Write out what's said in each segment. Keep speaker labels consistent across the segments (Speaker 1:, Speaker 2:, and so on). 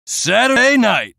Speaker 1: Saturday night.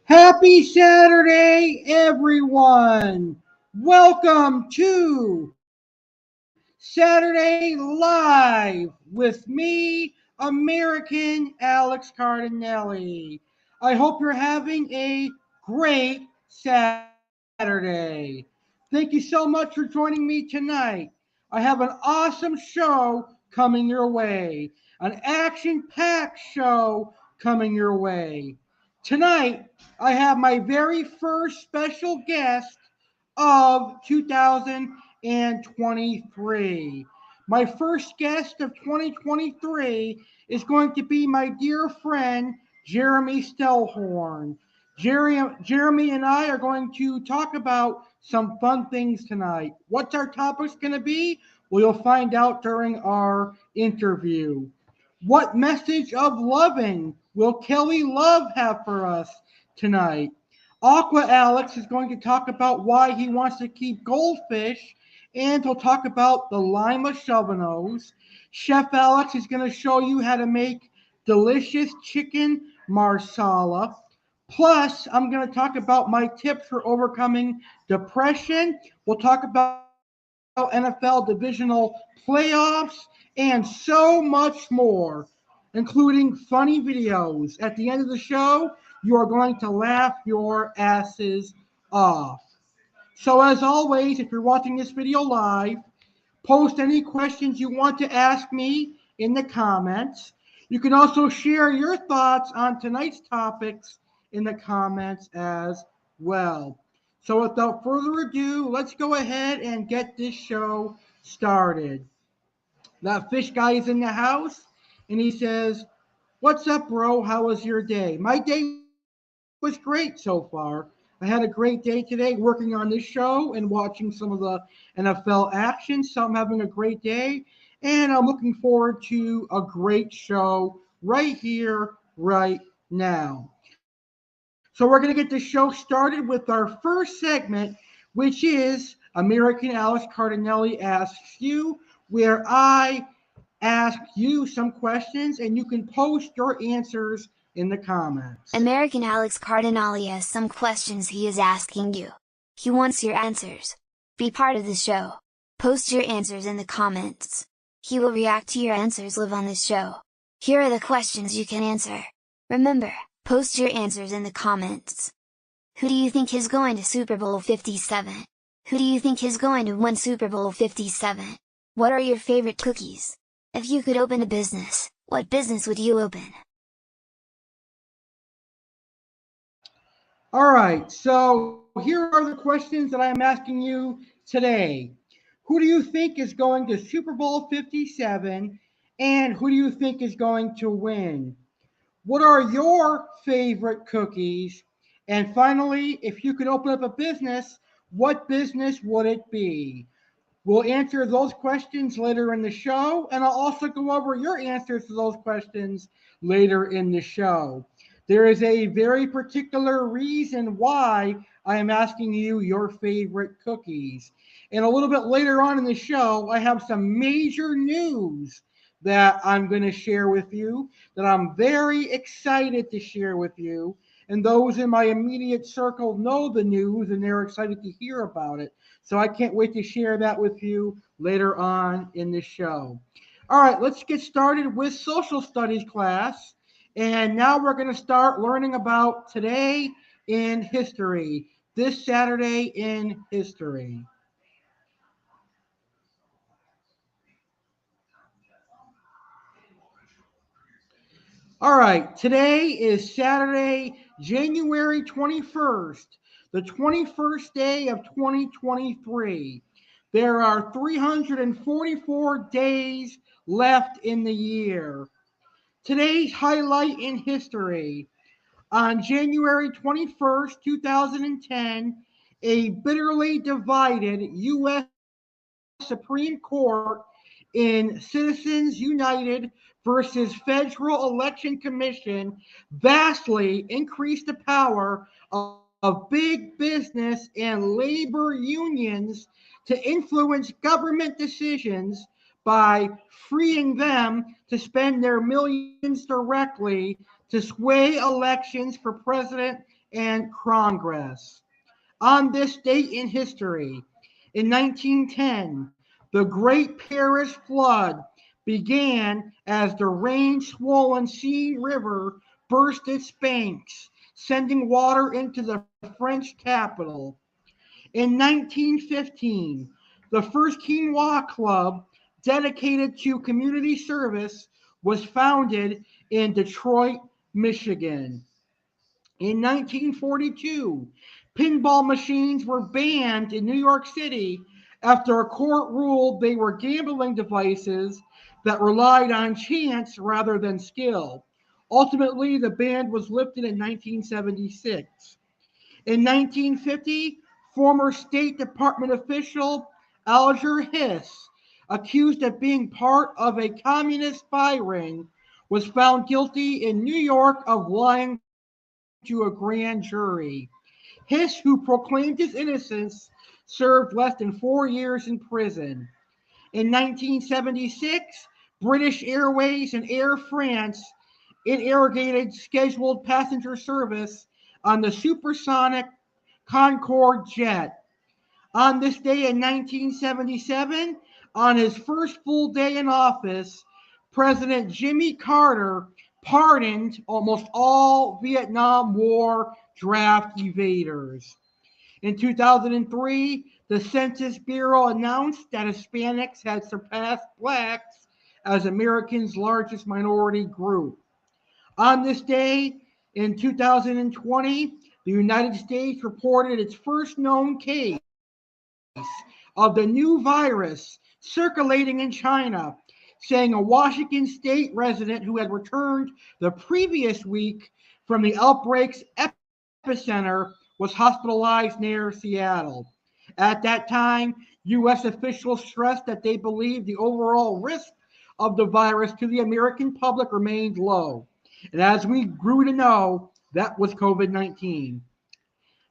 Speaker 2: Happy Saturday, everyone. Welcome to Saturday Live with me, American Alex Cardinale. I hope you're having a great Saturday. Thank you so much for joining me tonight. I have an awesome show coming your way, an action-packed show coming your way. Tonight, I have my very first special guest of 2023. My first guest of 2023 is going to be my dear friend, Jeremy Stellhorn. Jeremy and I are going to talk about some fun things tonight. What's our topics going to be? Well, you'll find out during our interview. What message of Lovin will Kelly Love have for us tonight? Aqua Alex is going to talk about why he wants to keep goldfish, and he'll talk about the Lima Chovanos. Chef Alex is going to show you how to make delicious chicken marsala. Plus, I'm going to talk about my tips for overcoming depression. We'll talk about NFL Divisional Playoffs and so much more, including funny videos. At the end of the show, you are going to laugh your asses off. So as always, if you're watching this video live, post any questions you want to ask me in the comments. You can also share your thoughts on tonight's topics in the comments as well. So without further ado, let's go ahead and get this show started. That fish guy is in the house, and he says, "What's up, bro? How was your day?" My day was great so far. I had a great day today working on this show and watching some of the NFL action, so I'm having a great day, and I'm looking forward to a great show right here, right now. So we're going to get the show started with our first segment, which is American Alex Cardinale Asks You, where I ask you some questions and you can post your answers in the comments.
Speaker 3: American Alex Cardinale has some questions he is asking you. He wants your answers. Be part of the show. Post your answers in the comments. He will react to your answers live on the show. Here are the questions you can answer. Remember, post your answers in the comments. Who do you think is going to Super Bowl 57? Who do you think is going to win Super Bowl 57? What are your favorite cookies? If you could open a business, what business would you open?
Speaker 2: All right, so here are the questions that I'm asking you today. Who do you think is going to Super Bowl 57, and who do you think is going to win? What are your favorite cookies? And finally, if you could open up a business, what business would it be? We'll answer those questions later in the show, and I'll also go over your answers to those questions later in the show. There is a very particular reason why I am asking you your favorite cookies. And a little bit later on in the show, I have some major news that I'm going to share with you that I'm very excited to share with you. And those in my immediate circle know the news and they're excited to hear about it. So I can't wait to share that with you later on in the show. All right, let's get started with social studies class. And now we're going to start learning about today in history, this Saturday in history. All right, today is Saturday, January 21st, the 21st day of 2023. There are 344 days left in the year. Today's highlight in history. On January 21st, 2010, a bitterly divided U.S. Supreme Court in Citizens United versus Federal Election Commission vastly increased the power of big business and labor unions to influence government decisions by freeing them to spend their millions directly to sway elections for president and Congress. On this date in history, in 1910, the Great Paris Flood began as the rain-swollen Seine River burst its banks, sending water into the French capital. In 1915, the first quinoa club dedicated to community service was founded in Detroit, Michigan. In 1942, pinball machines were banned in New York City after a court ruled they were gambling devices that relied on chance rather than skill. Ultimately, the ban was lifted in 1976. In 1950, former State Department official Alger Hiss, accused of being part of a communist spy ring, was found guilty in New York of lying to a grand jury. Hiss, who proclaimed his innocence, served less than 4 years in prison. In 1976, British Airways and Air France interrogated scheduled passenger service on the supersonic Concorde jet. On this day in 1977, on his first full day in office, President Jimmy Carter pardoned almost all Vietnam War draft evaders. In 2003, the Census Bureau announced that Hispanics had surpassed blacks as Americans' largest minority group. On this day in 2020, the United States reported its first known case of the new virus circulating in China, saying a Washington state resident who had returned the previous week from the outbreak's epicenter was hospitalized near Seattle. At that time, U.S. officials stressed that they believed the overall risk of the virus to the American public remained low. And as we grew to know, that was COVID 19.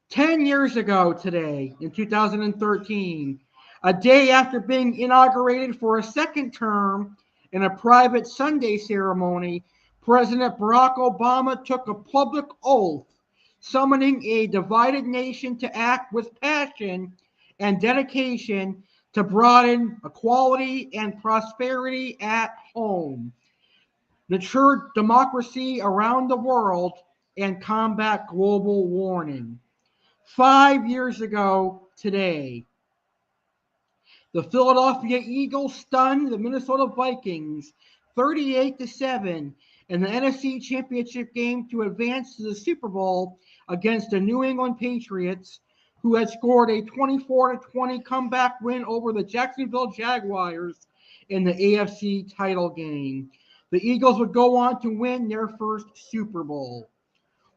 Speaker 2: 10 years ago today, in 2013, a day after being inaugurated for a second term in a private Sunday ceremony, President Barack Obama took a public oath summoning a divided nation to act with passion and dedication to broaden equality and prosperity at home, nurture democracy around the world, and combat global warming. 5 years ago today, the Philadelphia Eagles stunned the Minnesota Vikings 38-7 in the NFC Championship game to advance to the Super Bowl against the New England Patriots, who had scored a 24-20 comeback win over the Jacksonville Jaguars in the AFC title game. The Eagles would go on to win their first Super Bowl.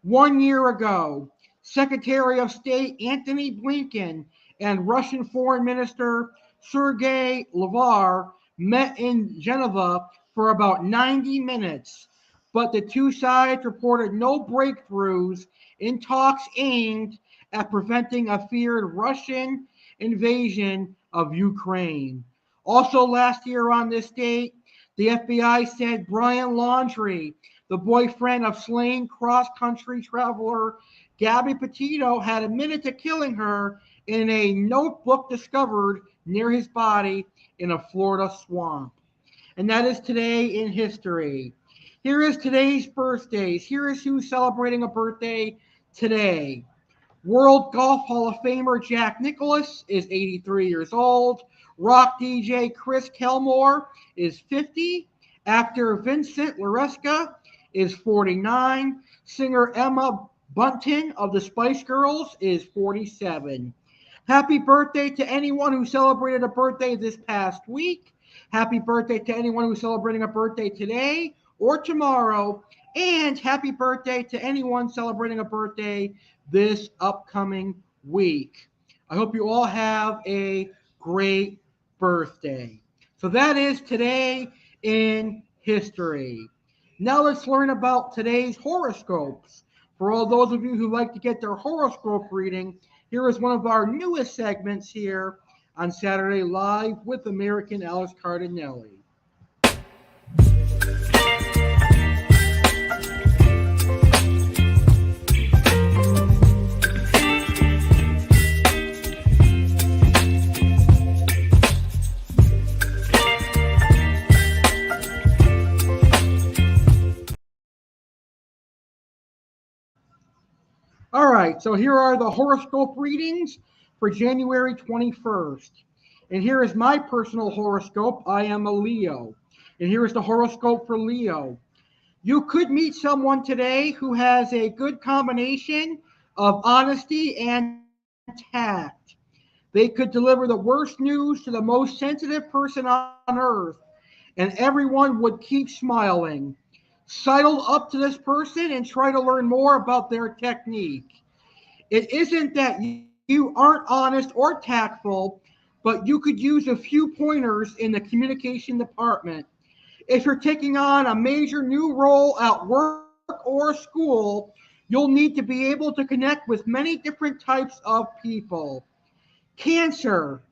Speaker 2: 1 year ago, Secretary of State Antony Blinken and Russian Foreign Minister Sergei Lavrov met in Geneva for about 90 minutes, but the two sides reported no breakthroughs in talks aimed at preventing a feared Russian invasion of Ukraine. Also, last year on this date, the FBI said Brian Laundrie, the boyfriend of slain cross-country traveler Gabby Petito, had admitted to killing her in a notebook discovered near his body in a Florida swamp. And that is today in history. Here is today's birthdays. Here is who's celebrating a birthday today. World Golf Hall of Famer Jack Nicklaus is 83 years old. Rock DJ Chris Kelmore is 50. Actor Vincent Laresca is 49. Singer Emma Bunton of the Spice Girls is 47. Happy birthday to anyone who celebrated a birthday this past week. Happy birthday to anyone who's celebrating a birthday today or tomorrow. And happy birthday to anyone celebrating a birthday this upcoming week. I hope you all have a great birthday. So that is today in history. Now let's learn about today's horoscopes. For all those of you who like to get their horoscope reading, here is one of our newest segments here on Saturday Live with American Alex Cardinale. All right, so here are the horoscope readings for January 21st. And here is my personal horoscope. I am a Leo. And here is the horoscope for Leo. You could meet someone today who has a good combination of honesty and tact. They could deliver the worst news to the most sensitive person on earth, and everyone would keep smiling. Sidle up to this person and try to learn more about their technique. It isn't that you aren't honest or tactful, but you could use a few pointers in the communication department. If you're taking on a major new role at work or school, you'll need to be able to connect with many different types of people. Cancer,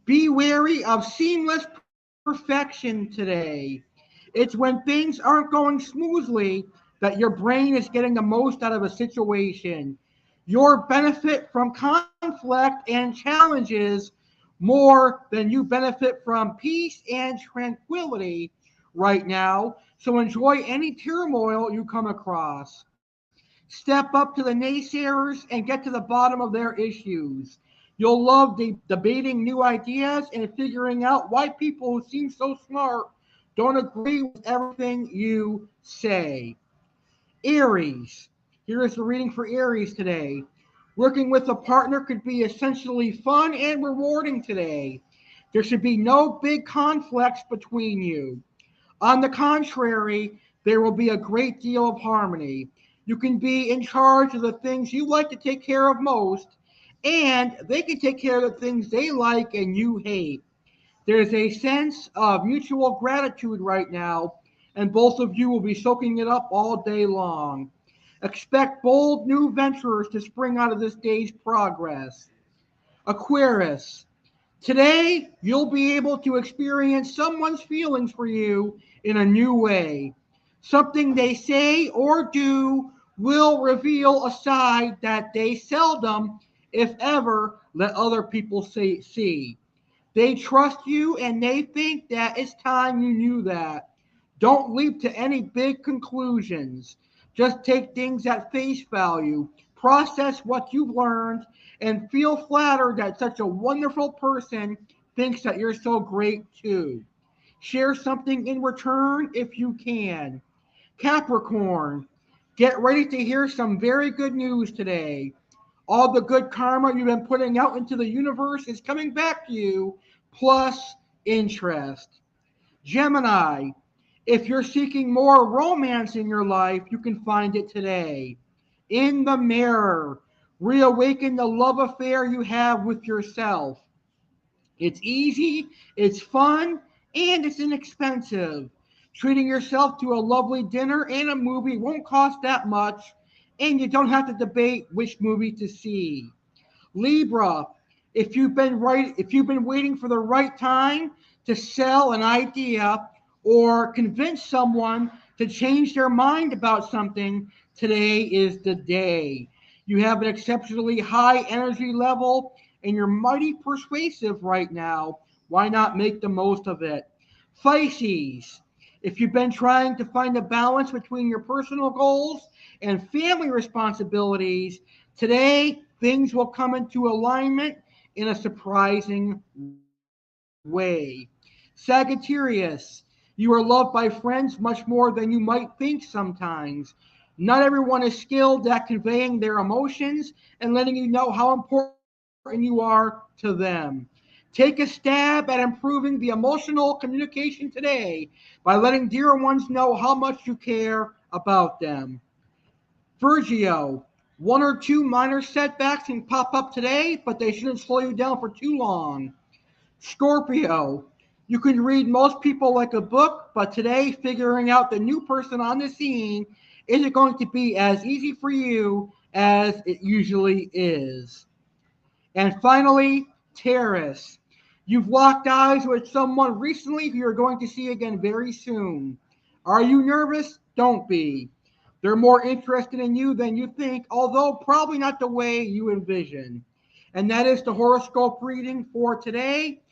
Speaker 2: be wary of seamless perfection today. It's when things aren't going smoothly that your brain is getting the most out of a situation. You'll benefit from conflict and challenges more than you benefit from peace and tranquility right now. So enjoy any turmoil you come across. Step up to the naysayers and get to the bottom of their issues. You'll love debating new ideas and figuring out why people who seem so smart don't agree with everything you say. Aries. Here is the reading for Aries today. Working with a partner could be essentially fun and rewarding today. There should be no big conflicts between you. On the contrary, there will be a great deal of harmony. You can be in charge of the things you like to take care of most, and they can take care of the things they like and you hate. There's a sense of mutual gratitude right now, and both of you will be soaking it up all day long. Expect bold new ventures to spring out of this day's progress. Aquarius, today you'll be able to experience someone's feelings for you in a new way. Something they say or do will reveal a side that they seldom, if ever, let other people see. They trust you and they think that it's time you knew that. Don't leap to any big conclusions. Just take things at face value, process what you've learned, and feel flattered that such a wonderful person thinks that you're so great too. Share something in return if you can. Capricorn, get ready to hear some very good news today. All the good karma you've been putting out into the universe is coming back to you, plus interest. Gemini, if you're seeking more romance in your life, you can find it today. In the mirror, reawaken the love affair you have with yourself. It's easy, it's fun, and it's inexpensive. Treating yourself to a lovely dinner and a movie won't cost that much, and you don't have to debate which movie to see. Libra, If you've been waiting for the right time to sell an idea or convince someone to change their mind about something, today is the day. You have an exceptionally high energy level and you're mighty persuasive right now. Why not make the most of it? Pisces, if you've been trying to find a balance between your personal goals and family responsibilities, today things will come into alignment in a surprising way. Sagittarius, you are loved by friends much more than you might think sometimes. Not everyone is skilled at conveying their emotions and letting you know how important you are to them. Take a stab at improving the emotional communication today by letting dear ones know how much you care about them. Virgio, one or two minor setbacks can pop up today, but they shouldn't slow you down for too long. Scorpio, you can read most people like a book, but today figuring out the new person on the scene isn't going to be as easy for you as it usually is. And finally, Taurus, you've locked eyes with someone recently who you're going to see again very soon. Are you nervous? Don't be. They're more interested in you than you think, although probably not the way you envision. And that is the horoscope reading for today,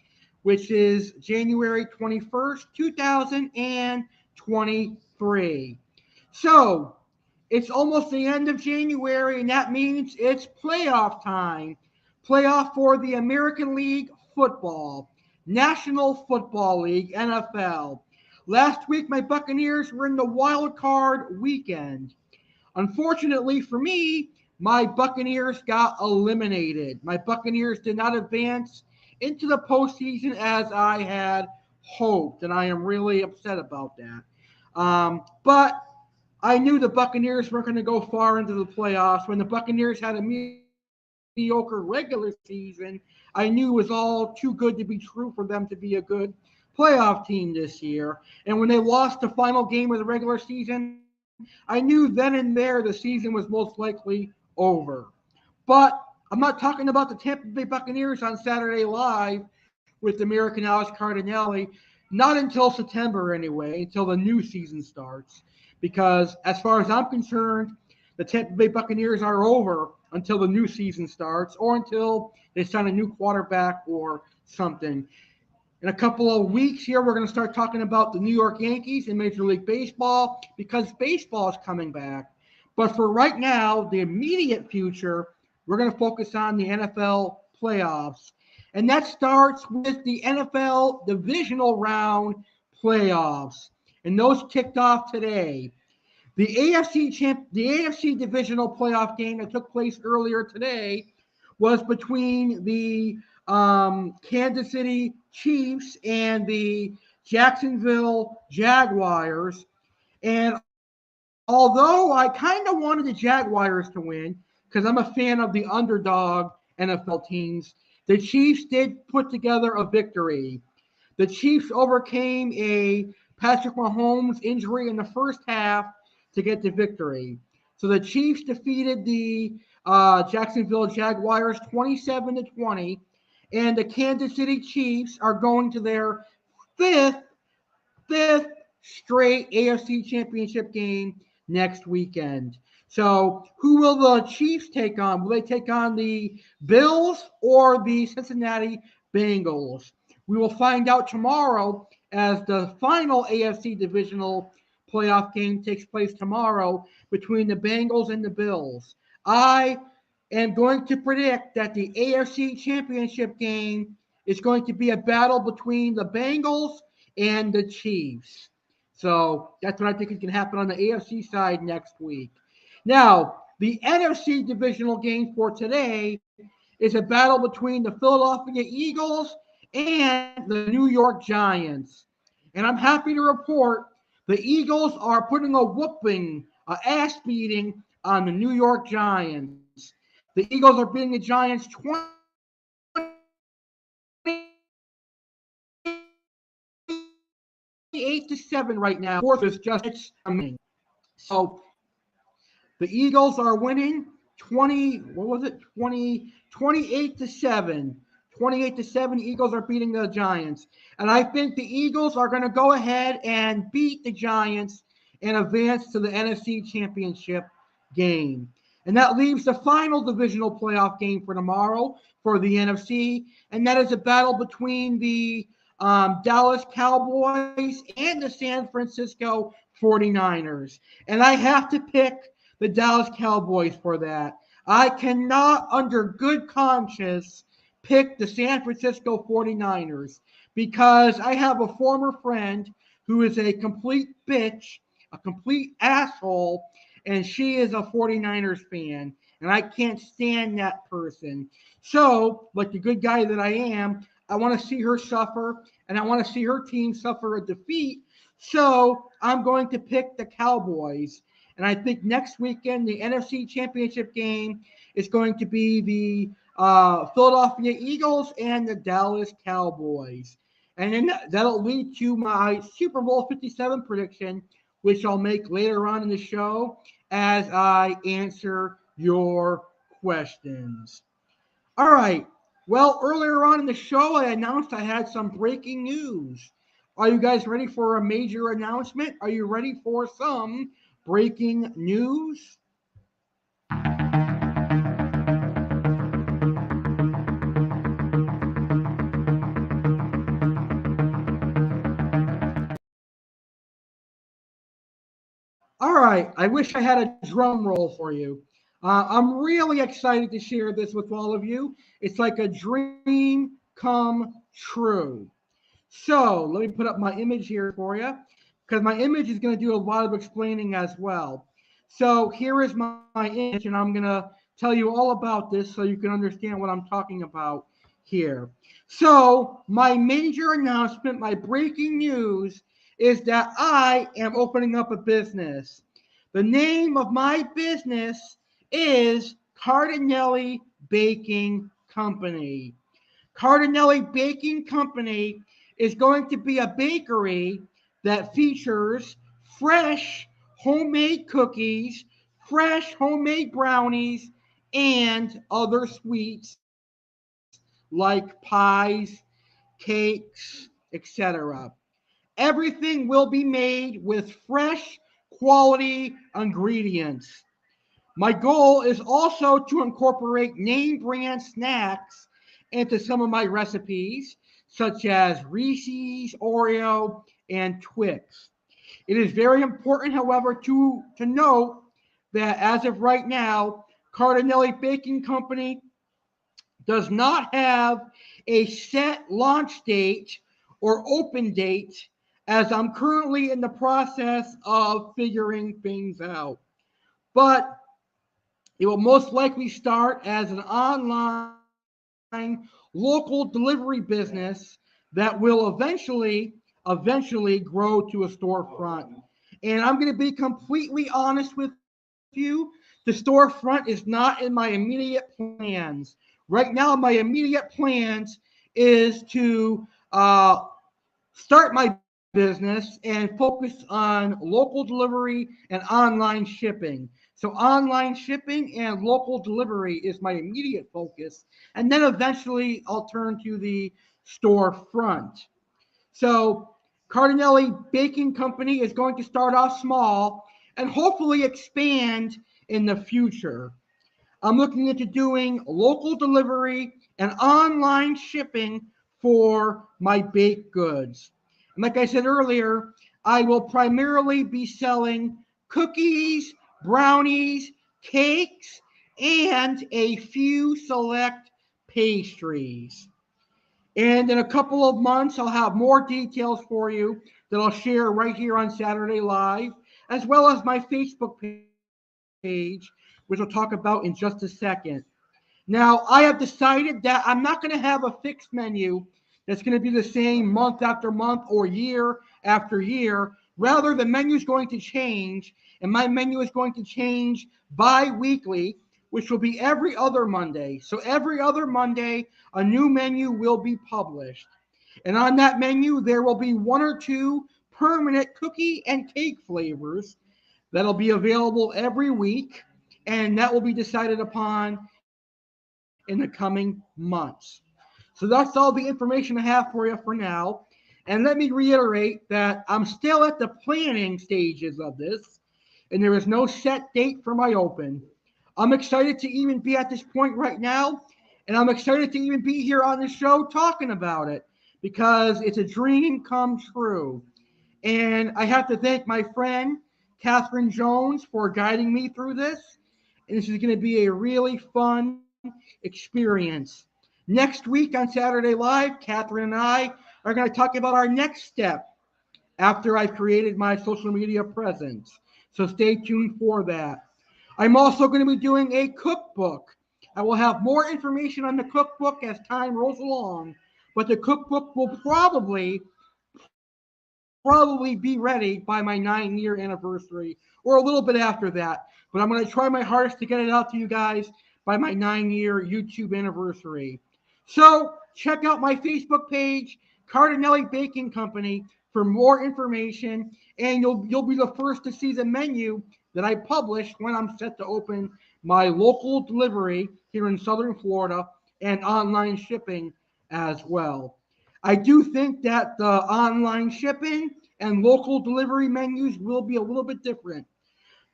Speaker 2: which is January 21st, 2023. So it's almost the end of January, and that means it's playoff time. Playoff for the American League Football, National Football League, NFL. Last week, my Buccaneers were in the wild card weekend. Unfortunately for me, my Buccaneers got eliminated. My Buccaneers did not advance into the postseason as I had hoped, and I am really upset about that. But I knew the Buccaneers weren't going to go far into the playoffs. When the Buccaneers had a mediocre regular season, I knew it was all too good to be true for them to be a good playoff team this year. And when they lost the final game of the regular season, I knew then and there the season was most likely over. But I'm not talking about the Tampa Bay Buccaneers on Saturday Live with American Alex Cardinale, not until September anyway, until the new season starts. Because as far as I'm concerned, the Tampa Bay Buccaneers are over until the new season starts or until they sign a new quarterback or something. In a couple of weeks here, we're going to start talking about the New York Yankees in Major League Baseball because baseball is coming back. But for right now, the immediate future, we're going to focus on the NFL playoffs. And that starts with the NFL Divisional Round playoffs. And those kicked off today. The AFC Divisional Playoff game that took place earlier today was between the Kansas City Chiefs and the Jacksonville Jaguars. And although I kind of wanted the Jaguars to win because I'm a fan of the underdog NFL teams, the Chiefs did put together a victory. The Chiefs overcame a Patrick Mahomes injury in the first half to get the victory. So the Chiefs defeated the Jacksonville Jaguars 27-20, and the Kansas City Chiefs are going to their fifth straight AFC Championship game next weekend. So who will the Chiefs take on? Will they take on the Bills or the Cincinnati Bengals? We will find out tomorrow as the final AFC divisional playoff game takes place tomorrow between the Bengals and the Bills. I am going to predict that the AFC Championship game is going to be a battle between the Bengals and the Chiefs. So that's what I think is going to happen on the AFC side next week. Now, the NFC divisional game for today is a battle between the Philadelphia Eagles and the New York Giants. And I'm happy to report the Eagles are putting a whooping, ass beating on the New York Giants. The Eagles are beating the Giants 28-7 right now. Fourth is just it's amazing. So the Eagles are winning 28-7 28-7, Eagles are beating the Giants. And I think the Eagles are going to go ahead and beat the Giants and advance to the NFC Championship game. And that leaves the final divisional playoff game for tomorrow for the NFC, and that is a battle between the Dallas Cowboys and the San Francisco 49ers. And I have to pick the Dallas Cowboys for that. I cannot, under good conscience, pick the San Francisco 49ers because I have a former friend who is a complete bitch, a complete asshole, and she is a 49ers fan, and I can't stand that person. So, like the good guy that I am, I want to see her suffer, and I want to see her team suffer a defeat. So, I'm going to pick the Cowboys. And I think next weekend, the NFC Championship game is going to be the Philadelphia Eagles and the Dallas Cowboys. And then that'll lead to my Super Bowl 57 prediction, which I'll make later on in the show as I answer your questions. All right. Well, earlier on in the show, I announced I had some breaking news. Are you guys ready for a major announcement? Are you ready for some breaking news? All right. I wish I had a drum roll for you. I'm really excited to share this with all of you. It's like a dream come true. So let me put up my image here for you because my image is going to do a lot of explaining as well. So here is my image, and I'm going to tell you all about this so you can understand what I'm talking about here. So my major announcement, my breaking news is that I am opening up a business. The name of my business is Cardinale Baking Company. Cardinale Baking Company is going to be a bakery that features fresh homemade cookies, fresh homemade brownies, and other sweets like pies, cakes, etc. Everything will be made with fresh, quality ingredients. My goal is also to incorporate name brand snacks into some of my recipes, such as Reese's, Oreo, and Twix. It is very important, however, to note that as of right now, Cardinale Baking Company does not have a set launch date or open date, as I'm currently in the process of figuring things out. But it will most likely start as an online local delivery business that will eventually grow to a storefront. And I'm going to be completely honest with you. The storefront is not in my immediate plans. Right now, my immediate plans is to start my business and focus on local delivery and online shipping. So, online shipping and local delivery is my immediate focus. And then eventually I'll turn to the storefront. So, Cardinale Baking Company is going to start off small and hopefully expand in the future. I'm looking into doing local delivery and online shipping for my baked goods. And like I said earlier, I will primarily be selling cookies, brownies, cakes, and a few select pastries. And in a couple of months, I'll have more details for you that I'll share right here on Saturday Live, as well as my Facebook page, which I'll talk about in just a second. Now, I have decided that I'm not going to have a fixed menu that's going to be the same month after month or year after year. Rather, the menu is going to change, and my menu is going to change bi-weekly, which will be every other Monday. So every other Monday, a new menu will be published. And on that menu, there will be one or two permanent cookie and cake flavors that'll be available every week, and that will be decided upon in the coming months. So So that's all the information I have for you for now. And let me reiterate that I'm still at the planning stages of this, and there is no set date for my open. I'm excited to even be at this point right now, and I'm excited to even be here on the show talking about it because it's a dream come true. And I have to thank my friend, Catherine Jones, for guiding me through this. And this is going to be a really fun experience. Next week on Saturday Live, Catherine and I are going to talk about our next step after I've created my social media presence. So stay tuned for that. I'm also going to be doing a cookbook. I will have more information on the cookbook as time rolls along, but the cookbook will probably be ready by my 9-year anniversary or a little bit after that. But I'm going to try my hardest to get it out to you guys by my 9-year YouTube anniversary. So check out my Facebook page, Cardinale Baking Company, for more information, and you'll be the first to see the menu that I publish when I'm set to open my local delivery here in Southern Florida and online shipping as well. I do think that the online shipping and local delivery menus will be a little bit different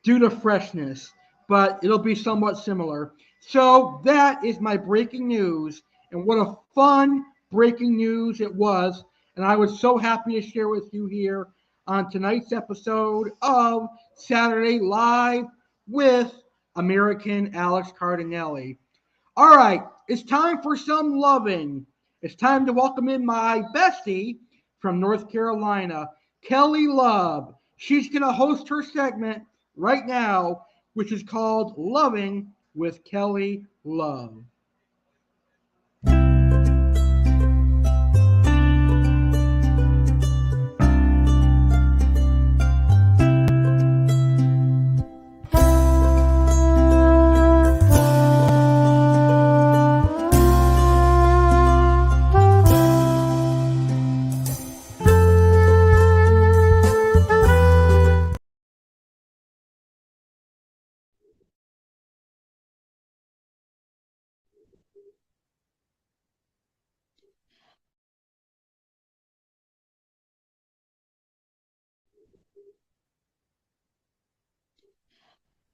Speaker 2: due to freshness, but it'll be somewhat similar. So that is my breaking news, and what a fun breaking news it was. And I was so happy to share with you here on tonight's episode of Saturday Live with American Alex Cardinale. All right, it's time for some loving. It's time to welcome in my bestie from North Carolina, Kelly Love. She's going to host her segment right now, which is called Loving with Kelly Love.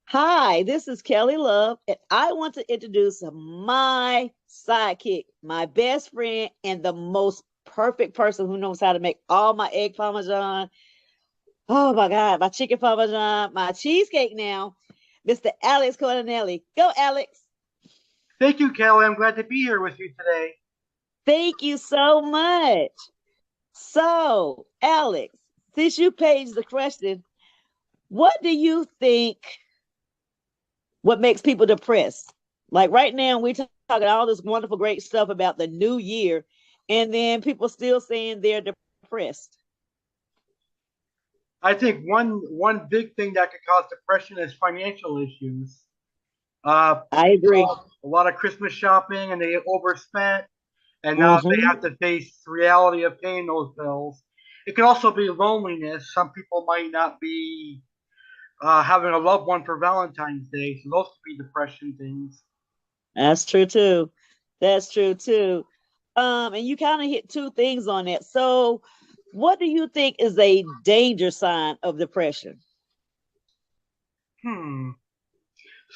Speaker 1: Hi, this is Kelly Love, and I want to introduce my sidekick, my best friend, and the most perfect person who knows how to make all my egg parmesan. Oh my God, my chicken parmesan, my cheesecake now, Mr. Alex Cardinale. Go, Alex.
Speaker 2: Thank you, Kelly. I'm glad to be here with you today.
Speaker 1: Thank you so much. So, Alex, since you paged the question, what do you think what makes people depressed? Like right now, we're talking all this wonderful, great stuff about the new year, and then people still saying they're depressed.
Speaker 2: I think one big thing that could cause depression is financial issues.
Speaker 1: I agree.
Speaker 2: A lot of Christmas shopping and they overspent, and now they
Speaker 1: Mm-hmm.
Speaker 2: have to face the reality of paying those bills. It could also be loneliness. Some people might not be having a loved one for Valentine's Day, so those could be depression things.
Speaker 1: That's true too. That's true too. And you kind of hit two things on that. So, what do you think is a danger sign of depression?
Speaker 2: Hmm.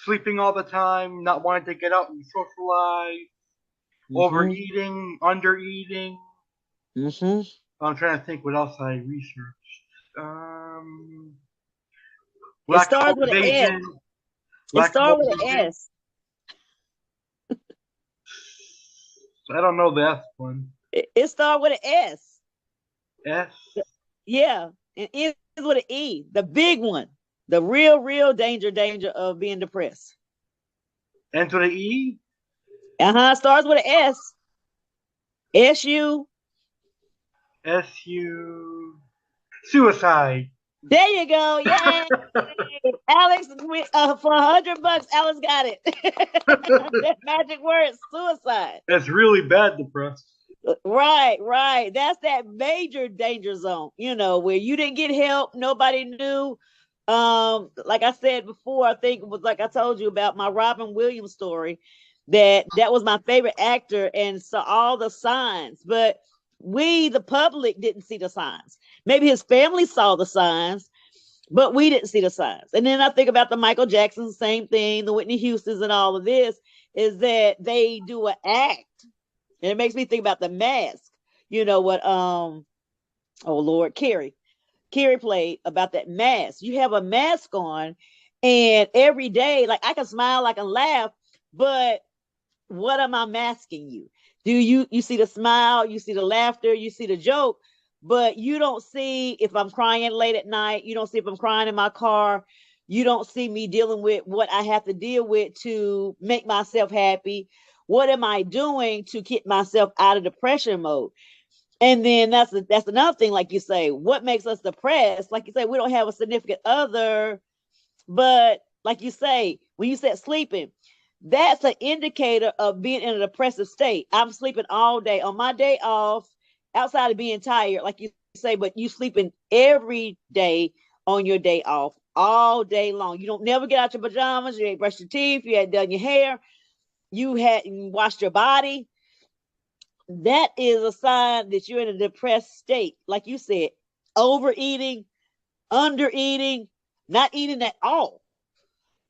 Speaker 2: Sleeping all the time, not wanting to get out and socialize,
Speaker 1: Mm-hmm.
Speaker 2: overeating, undereating.
Speaker 1: Mm-hmm.
Speaker 2: I'm trying to think what else I researched. Um,
Speaker 1: It
Speaker 2: lack of
Speaker 1: starts with an S.
Speaker 2: motivation.
Speaker 1: It
Speaker 2: Lack of
Speaker 1: starts with an
Speaker 2: motivation.
Speaker 1: S.
Speaker 2: I don't know that one.
Speaker 1: It starts with an S.
Speaker 2: S.
Speaker 1: Yeah, and ends with an E, the big one, the real danger of being depressed.
Speaker 2: Ends with an E.
Speaker 1: Starts with an S. SU.
Speaker 2: SU. Suicide.
Speaker 1: There you go. Yay, Alex! For $100, Alex got it. That magic word, suicide.
Speaker 2: That's really bad depressed.
Speaker 1: Right. That's that major danger zone. Where you didn't get help, nobody knew. Like I said before, I think it was like I told you about my Robin Williams story. that was my favorite actor and saw all the signs, but we, the public, didn't see the signs. Maybe his family saw the signs, but we didn't see the signs. And then I think about the Michael Jacksons, same thing, the Whitney Houstons and all of this, is that they do an act. And it makes me think about The Mask. You know what, oh Lord, Carrie played about that mask. You have a mask on, and every day, like I can smile, I can laugh, but what am I masking you? Do you see the smile, you see the laughter, you see the joke, but you don't see if I'm crying late at night, you don't see if I'm crying in my car, you don't see me dealing with what I have to deal with to make myself happy. What am I doing to get myself out of depression mode? And then that's another thing, like you say, what makes us depressed? Like you say, we don't have a significant other, but like you say, when you said sleeping, that's an indicator of being in a depressive state. I'm sleeping all day on my day off, outside of being tired, like you say, but you sleeping every day on your day off, all day long. You don't never get out your pajamas, you ain't brushed your teeth, you ain't done your hair, you hadn't washed your body. That is a sign that you're in a depressed state. Like you said, overeating, under eating, not eating at all.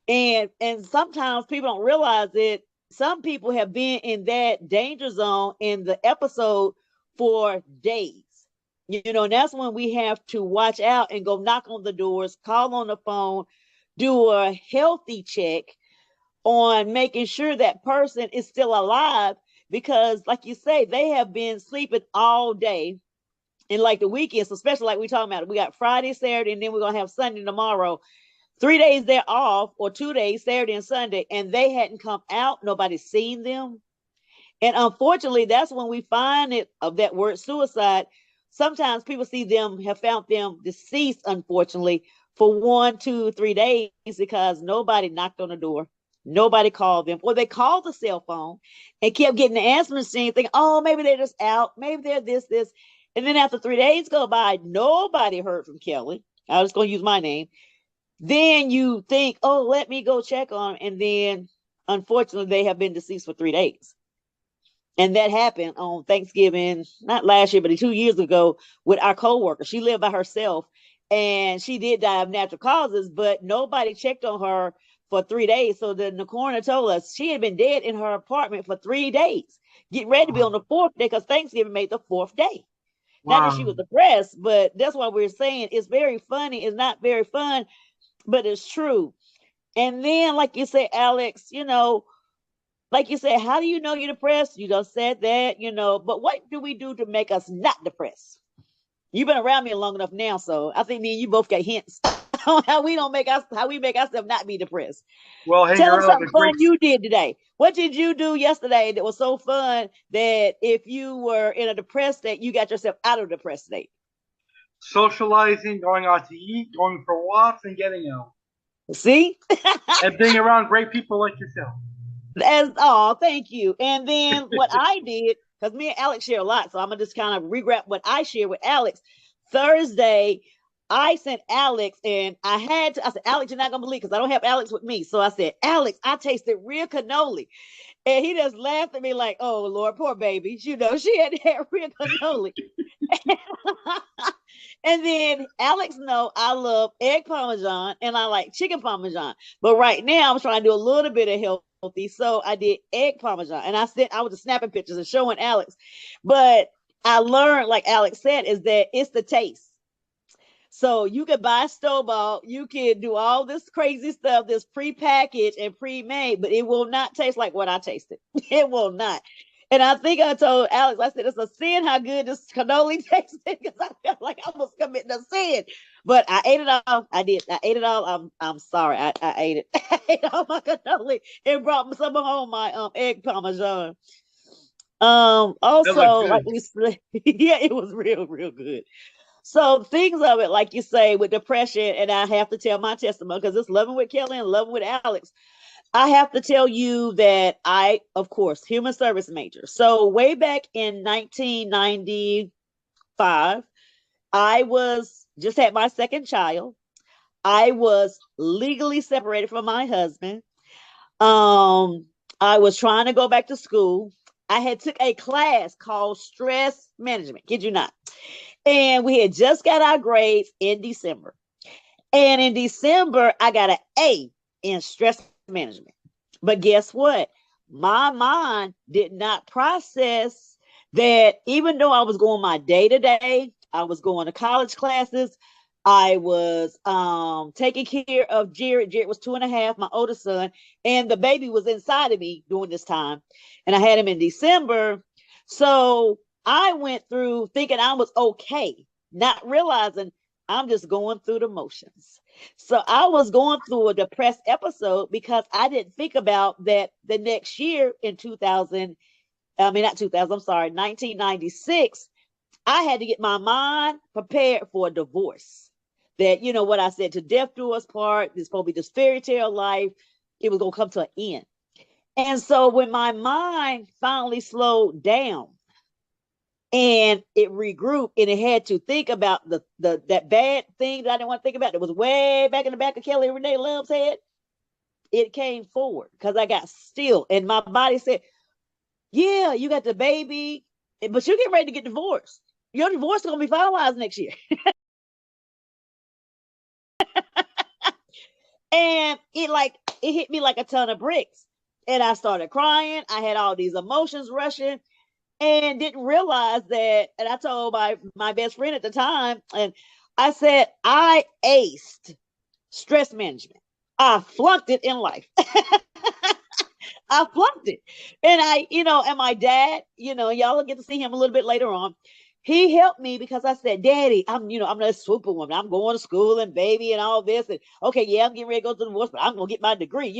Speaker 1: And sometimes people don't realize that some people have been in that danger zone in the episode for days. You know, and that's when we have to watch out and go knock on the doors, call on the phone, do a healthy check on making sure that person is still alive, because like you say, they have been sleeping all day. And like the weekends, especially like we talking about, we got Friday, Saturday, and then we're gonna have Sunday tomorrow. 3 days they're off, or 2 days, Saturday and Sunday, and they hadn't come out. Nobody's seen them. And unfortunately, that's when we find it of that word suicide. Sometimes people see them, have found them deceased, unfortunately, for 1, 2, 3 days because nobody knocked on the door. Nobody called them, or they called the cell phone and kept getting the answer machine, thinking, oh, maybe they're just out. Maybe they're this. And then after 3 days go by, nobody heard from Kelly. I was going to use my name. Then you think, oh, let me go check on them. And then, unfortunately, they have been deceased for 3 days. And that happened on Thanksgiving, not last year, but 2 years ago, with our coworker. She lived by herself, and she did die of natural causes, but nobody checked on her for 3 days. So the coroner told us she had been dead in her apartment for 3 days, getting ready to be on the fourth day, because Thanksgiving made the fourth day. Not that she was depressed, but that's why we're saying it's very funny. It's not very fun, but it's true. And then, like you say, Alex, like you said, how do you know you're depressed? You just said that, but what do we do to make us not depressed? You've been around me long enough now, so I think me and you both got hints on how we make ourselves not be depressed.
Speaker 2: Well, hey,
Speaker 1: Tell
Speaker 2: you're
Speaker 1: them something fun you did today. What did you do yesterday that was so fun that if you were in a depressed state, you got yourself out of a depressed state?
Speaker 2: Socializing, going out to eat, going for walks, and getting out.
Speaker 1: See?
Speaker 2: And being around great people like yourself.
Speaker 1: Thank you. And then what I did, because me and Alex share a lot, so I'm gonna just kind of regret what I share with Alex. Thursday, I sent Alex, and I said, Alex, you're not gonna believe, because I don't have Alex with me. So I said, Alex, I tasted real cannoli. And he just laughed at me like, oh Lord, poor baby. She had real cannoli. And then Alex know I love egg parmesan and I like chicken parmesan. But right now I'm trying to do a little bit of healthy. So I did egg parmesan, and I was just snapping pictures and showing Alex. But I learned, like Alex said, is that it's the taste. So you can buy store-bought, you can do all this crazy stuff that's pre-packaged and pre-made, but it will not taste like what I tasted. It will not. And I think I told Alex, I said, it's a sin how good this cannoli tasted, because I felt like I was committing a sin. But I ate it all. I did. I ate it all. I'm sorry. I ate it. I ate all my cannoli and brought some home, my egg parmesan. Also, like we said, yeah, it was real, real good. So things of it, like you say, with depression, and I have to tell my testimony because it's Loving with Kelly and Loving with Alex. I have to tell you that I, of course, human service major. So way back in 1995, I was just had my second child. I was legally separated from my husband. Um, I was trying to go back to school. I had took a class called stress management. Kid you not. And we had just got our grades in December. And in December, I got an A in stress management. But guess what? My mind did not process that even though I was going my day to day, I was going to college classes, I was taking care of Jared. Jared was 2.5, my oldest son, and the baby was inside of me during this time. And I had him in December. So I went through thinking I was okay, not realizing I'm just going through the motions. So I was going through a depressed episode because I didn't think about that the next year in 2000, I mean, not 2000, I'm sorry, 1996, I had to get my mind prepared for a divorce. That, you know, what I said, to death do us part, this supposed to be this fairy tale life, it was going to come to an end. And so when my mind finally slowed down, and it regrouped and it had to think about the that bad thing that I didn't want to think about that was way back in the back of Kelly Renee Love's head, it came forward because I got still and my body said, yeah, you got the baby, but you're getting ready to get divorced. Your divorce is going to be finalized next year. And it hit me like a ton of bricks. And I started crying. I had all these emotions rushing and didn't realize that. And I told my best friend at the time, and I said, I aced stress management. I flunked it in life. I flunked it. And and my dad, y'all will get to see him a little bit later on. He helped me because I said, Daddy, I'm not a superwoman. I'm going to school and baby and all this. And okay, yeah, I'm getting ready to go to the divorce, but I'm going to get my degree.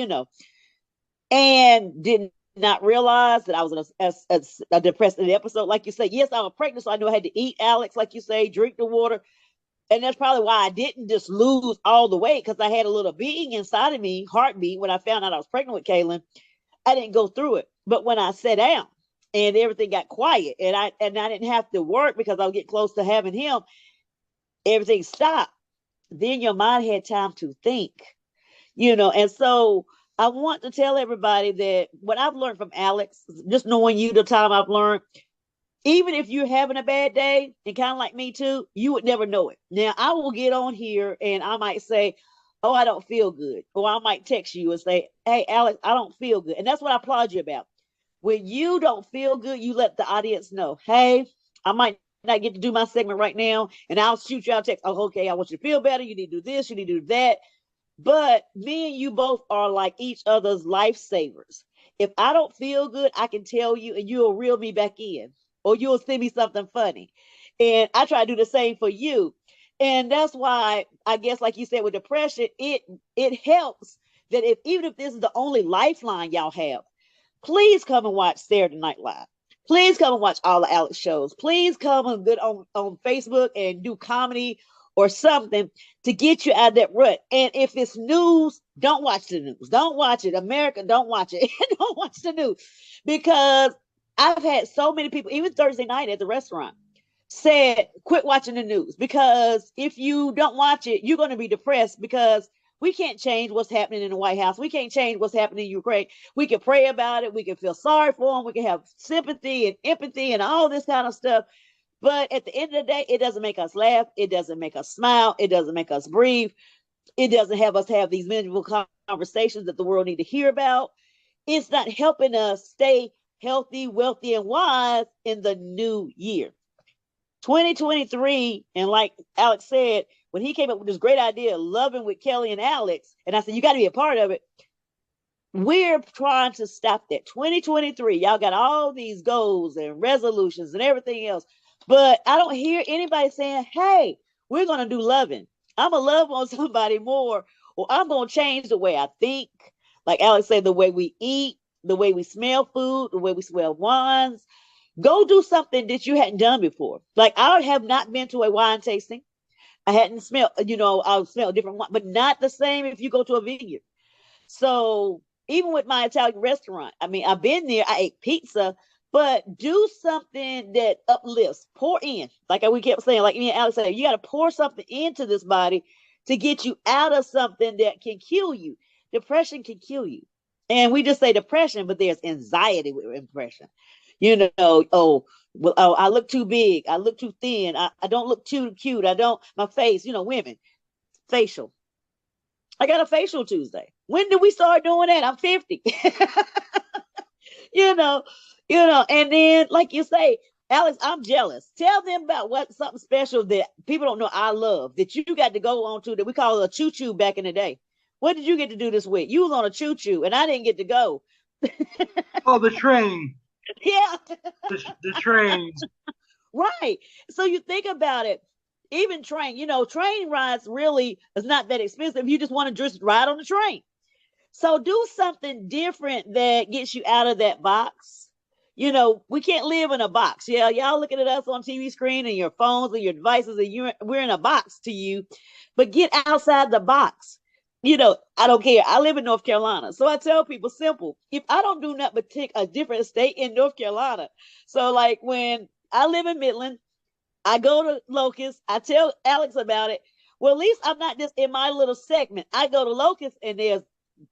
Speaker 1: And did not realize that I was in a depressing episode. Like you say, yes, I was pregnant, so I knew I had to eat, Alex, like you say, drink the water. And that's probably why I didn't just lose all the weight, because I had a little being inside of me, heartbeat, when I found out I was pregnant with Kaylin. I didn't go through it. But when I sat down and everything got quiet and I didn't have to work because I was getting close to having him, everything stopped. Then your mind had time to think, and so I want to tell everybody that what I've learned from Alex, just knowing you, the time I've learned, even if you're having a bad day, and kind of like me too, you would never know it. Now, I will get on here and I might say, oh, I don't feel good. Or I might text you and say, hey, Alex, I don't feel good. And that's what I applaud you about. When you don't feel good, you let the audience know, hey, I might not get to do my segment right now. And I'll shoot you out a text. Oh, okay, I want you to feel better. You need to do this. You need to do that. But me and you both are like each other's lifesavers. If I don't feel good, I can tell you and you'll reel me back in, or you'll send me something funny. And I try to do the same for you. And that's why I guess, like you said, with depression, it helps that even if this is the only lifeline y'all have, please come and watch Saturday Night Live. Please come and watch all the Alex shows. Please come and get on Facebook and do comedy or something to get you out of that rut. And if it's news, don't watch the news. Don't watch it. America, don't watch it. Don't watch the news. Because I've had so many people, even Thursday night at the restaurant, said, quit watching the news. Because if you don't watch it, you're going to be depressed, because we can't change what's happening in the White House. We can't change what's happening in Ukraine. We can pray about it. We can feel sorry for them. We can have sympathy and empathy and all this kind of stuff. But at the end of the day, it doesn't make us laugh. It doesn't make us smile. It doesn't make us breathe. It doesn't have us have these meaningful conversations that the world need to hear about. It's not helping us stay healthy, wealthy, and wise in the new year. 2023, and like Alex said, when he came up with this great idea, Lovin with Kelly and Alex, and I said, you got to be a part of it. We're trying to stop that. 2023, y'all got all these goals and resolutions and everything else. But I don't hear anybody saying, hey, we're going to do Lovin. I'm going to love on somebody more, or I'm going to change the way I think. Like Alex said, the way we eat, the way we smell food, the way we smell wines. Go do something that you hadn't done before. Like, I have not been to a wine tasting. I hadn't smelled, I'll smell different wine, but not the same if you go to a vineyard. So even with my Italian restaurant, I mean, I've been there, I ate pizza, but do something that uplifts, pour in. Like we kept saying, like me and Alex said, you got to pour something into this body to get you out of something that can kill you. Depression can kill you. And we just say depression, but there's anxiety with depression. You know, oh, I look too big. I look too thin. I don't look too cute. I don't, my face, women, facial. I got a facial Tuesday. When did we start doing that? I'm 50. you know, and then like you say, Alex, I'm jealous. Tell them about what something special that people don't know I love that you got to go on to that we call a choo choo back in the day. What did you get to do this week? You was on a choo choo and I didn't get to go.
Speaker 2: Oh, the train.
Speaker 1: Yeah.
Speaker 2: The train.
Speaker 1: Right. So you think about it, even train rides really is not that expensive. You just want to just ride on the train. So do something different that gets you out of that box. We can't live in a box. Yeah, y'all looking at us on TV screen and your phones and your devices, and we're in a box to you. But get outside the box. I don't care. I live in North Carolina. So I tell people simple. If I don't do nothing but pick a different state in North Carolina. So like when I live in Midland, I go to Locust. I tell Alex about it. Well, at least I'm not just in my little segment. I go to Locust and there's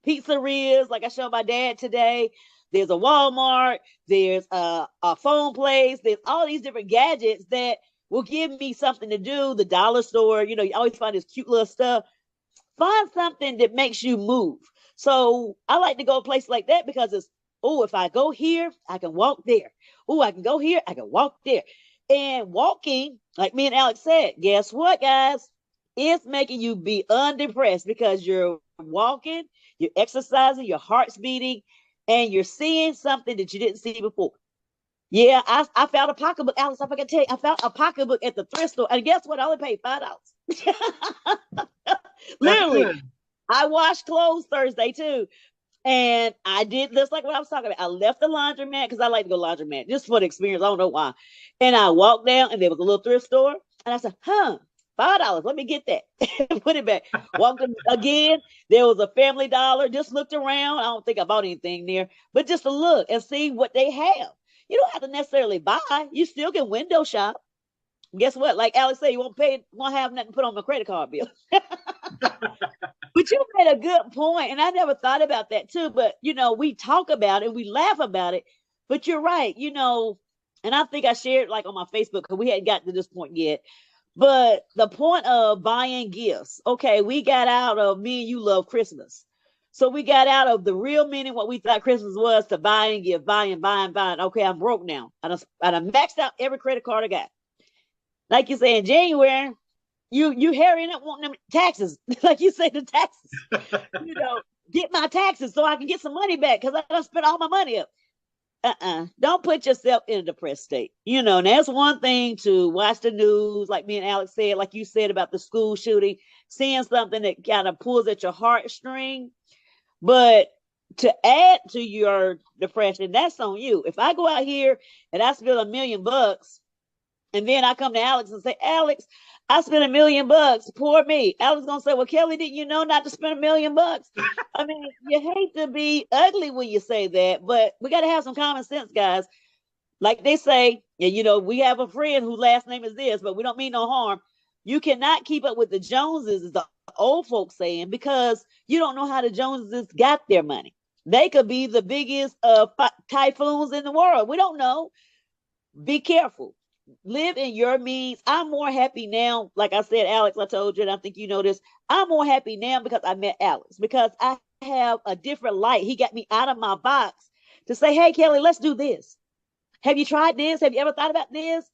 Speaker 1: pizzerias, like I showed my dad today. There's a Walmart. There's a phone place. There's all these different gadgets that will give me something to do. The dollar store, you always find this cute little stuff. Find something that makes you move. So I like to go to places like that because it's, oh, if I go here, I can walk there. Oh, I can go here, I can walk there. And walking, like me and Alex said, guess what, guys? It's making you be undepressed because you're walking, you're exercising, your heart's beating, and you're seeing something that you didn't see before. Yeah, I found a pocketbook. Alex, I forgot to tell you, I found a pocketbook at the thrift store. And guess what? I only paid $5. Literally, I washed clothes Thursday too. And I did just like what I was talking about. I left the laundromat because I like to go laundromat just for the experience. I don't know why. And I walked down and there was a little thrift store. And I said, $5. Let me get that. Put it back. Walked again. There was a Family Dollar. Just looked around. I don't think I bought anything there, but just to look and see what they have. You don't have to necessarily buy. You still can window shop. Guess what? Like Alex said, you won't have nothing to put on my credit card bill. But you made a good point, and I never thought about that too. But we talk about it, we laugh about it. But you're right, and I think I shared like on my Facebook because we hadn't got to this point yet. But the point of buying gifts, okay, we got out of me and you love Christmas. So we got out of the real meaning what we thought Christmas was to buy and give, buying. Okay, I'm broke now. I done maxed out every credit card I got. Like you say in January, you hurrying up wanting them taxes. Like you say, the taxes. Get my taxes so I can get some money back because I done spent all my money up. Don't put yourself in a depressed state. And that's one thing to watch the news, like me and Alex said, like you said about the school shooting, seeing something that kind of pulls at your heartstring. But to add to your depression, that's on you. If I go out here and I spend $1 million, and then I come to Alex and say, Alex, I spent $1 million. Poor me. Alex gonna say, well, Kelly, didn't you know not to spend $1 million? I mean, you hate to be ugly when you say that, but we got to have some common sense, guys. Like they say, and we have a friend whose last name is this, but we don't mean no harm. You cannot keep up with the Joneses, is the old folks saying, because you don't know how the Joneses got their money. They could be the biggest typhoons in the world. We don't know. Be careful. Live in your means. I'm more happy now. Like I said, Alex, I told you, and I think you know this. I'm more happy now because I met Alex, because I have a different light. He got me out of my box to say, hey, Kelly, let's do this. Have you tried this? Have you ever thought about this?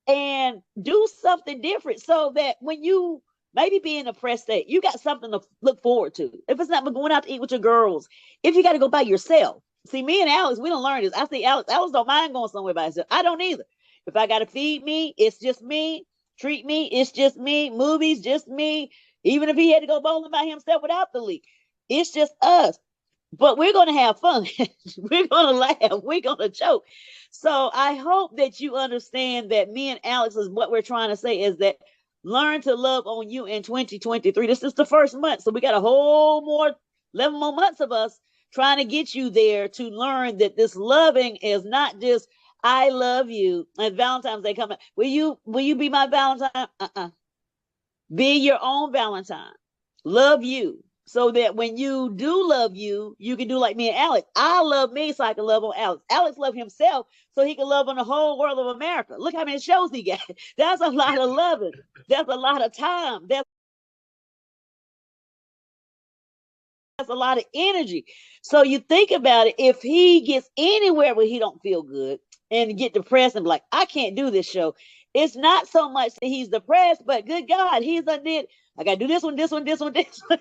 Speaker 1: And do something different so that when you maybe be in a press state, you got something to look forward to. If it's not going out to eat with your girls, if you got to go by yourself. See, me and Alex, we don't learn this. I see Alex don't mind going somewhere by himself. I don't either. If I got to feed me, it's just me. Treat me, it's just me. Movies, just me. Even if he had to go bowling by himself without the leak, it's just us. But we're going to have fun. We're going to laugh. We're going to joke. So I hope that you understand that me and Alex is what we're trying to say is that learn to love on you in 2023. This is the first month. So we got a whole more 11 more months of us trying to get you there to learn that this loving is not just I love you. And Valentine's Day coming. Will you be my Valentine? Be your own Valentine. Love you. so that when you do love you, you can do like me and Alex. I love me so I can love on Alex. Alex love himself so he can love on the whole world of America. Look how many shows he got. That's a lot of loving. That's a lot of time. That's a lot of energy. So you think about it, if he gets anywhere where he don't feel good and get depressed and be like, I can't do this show. It's not so much that he's depressed, but good God, he's did. I gotta do this one, this one, this one, this one.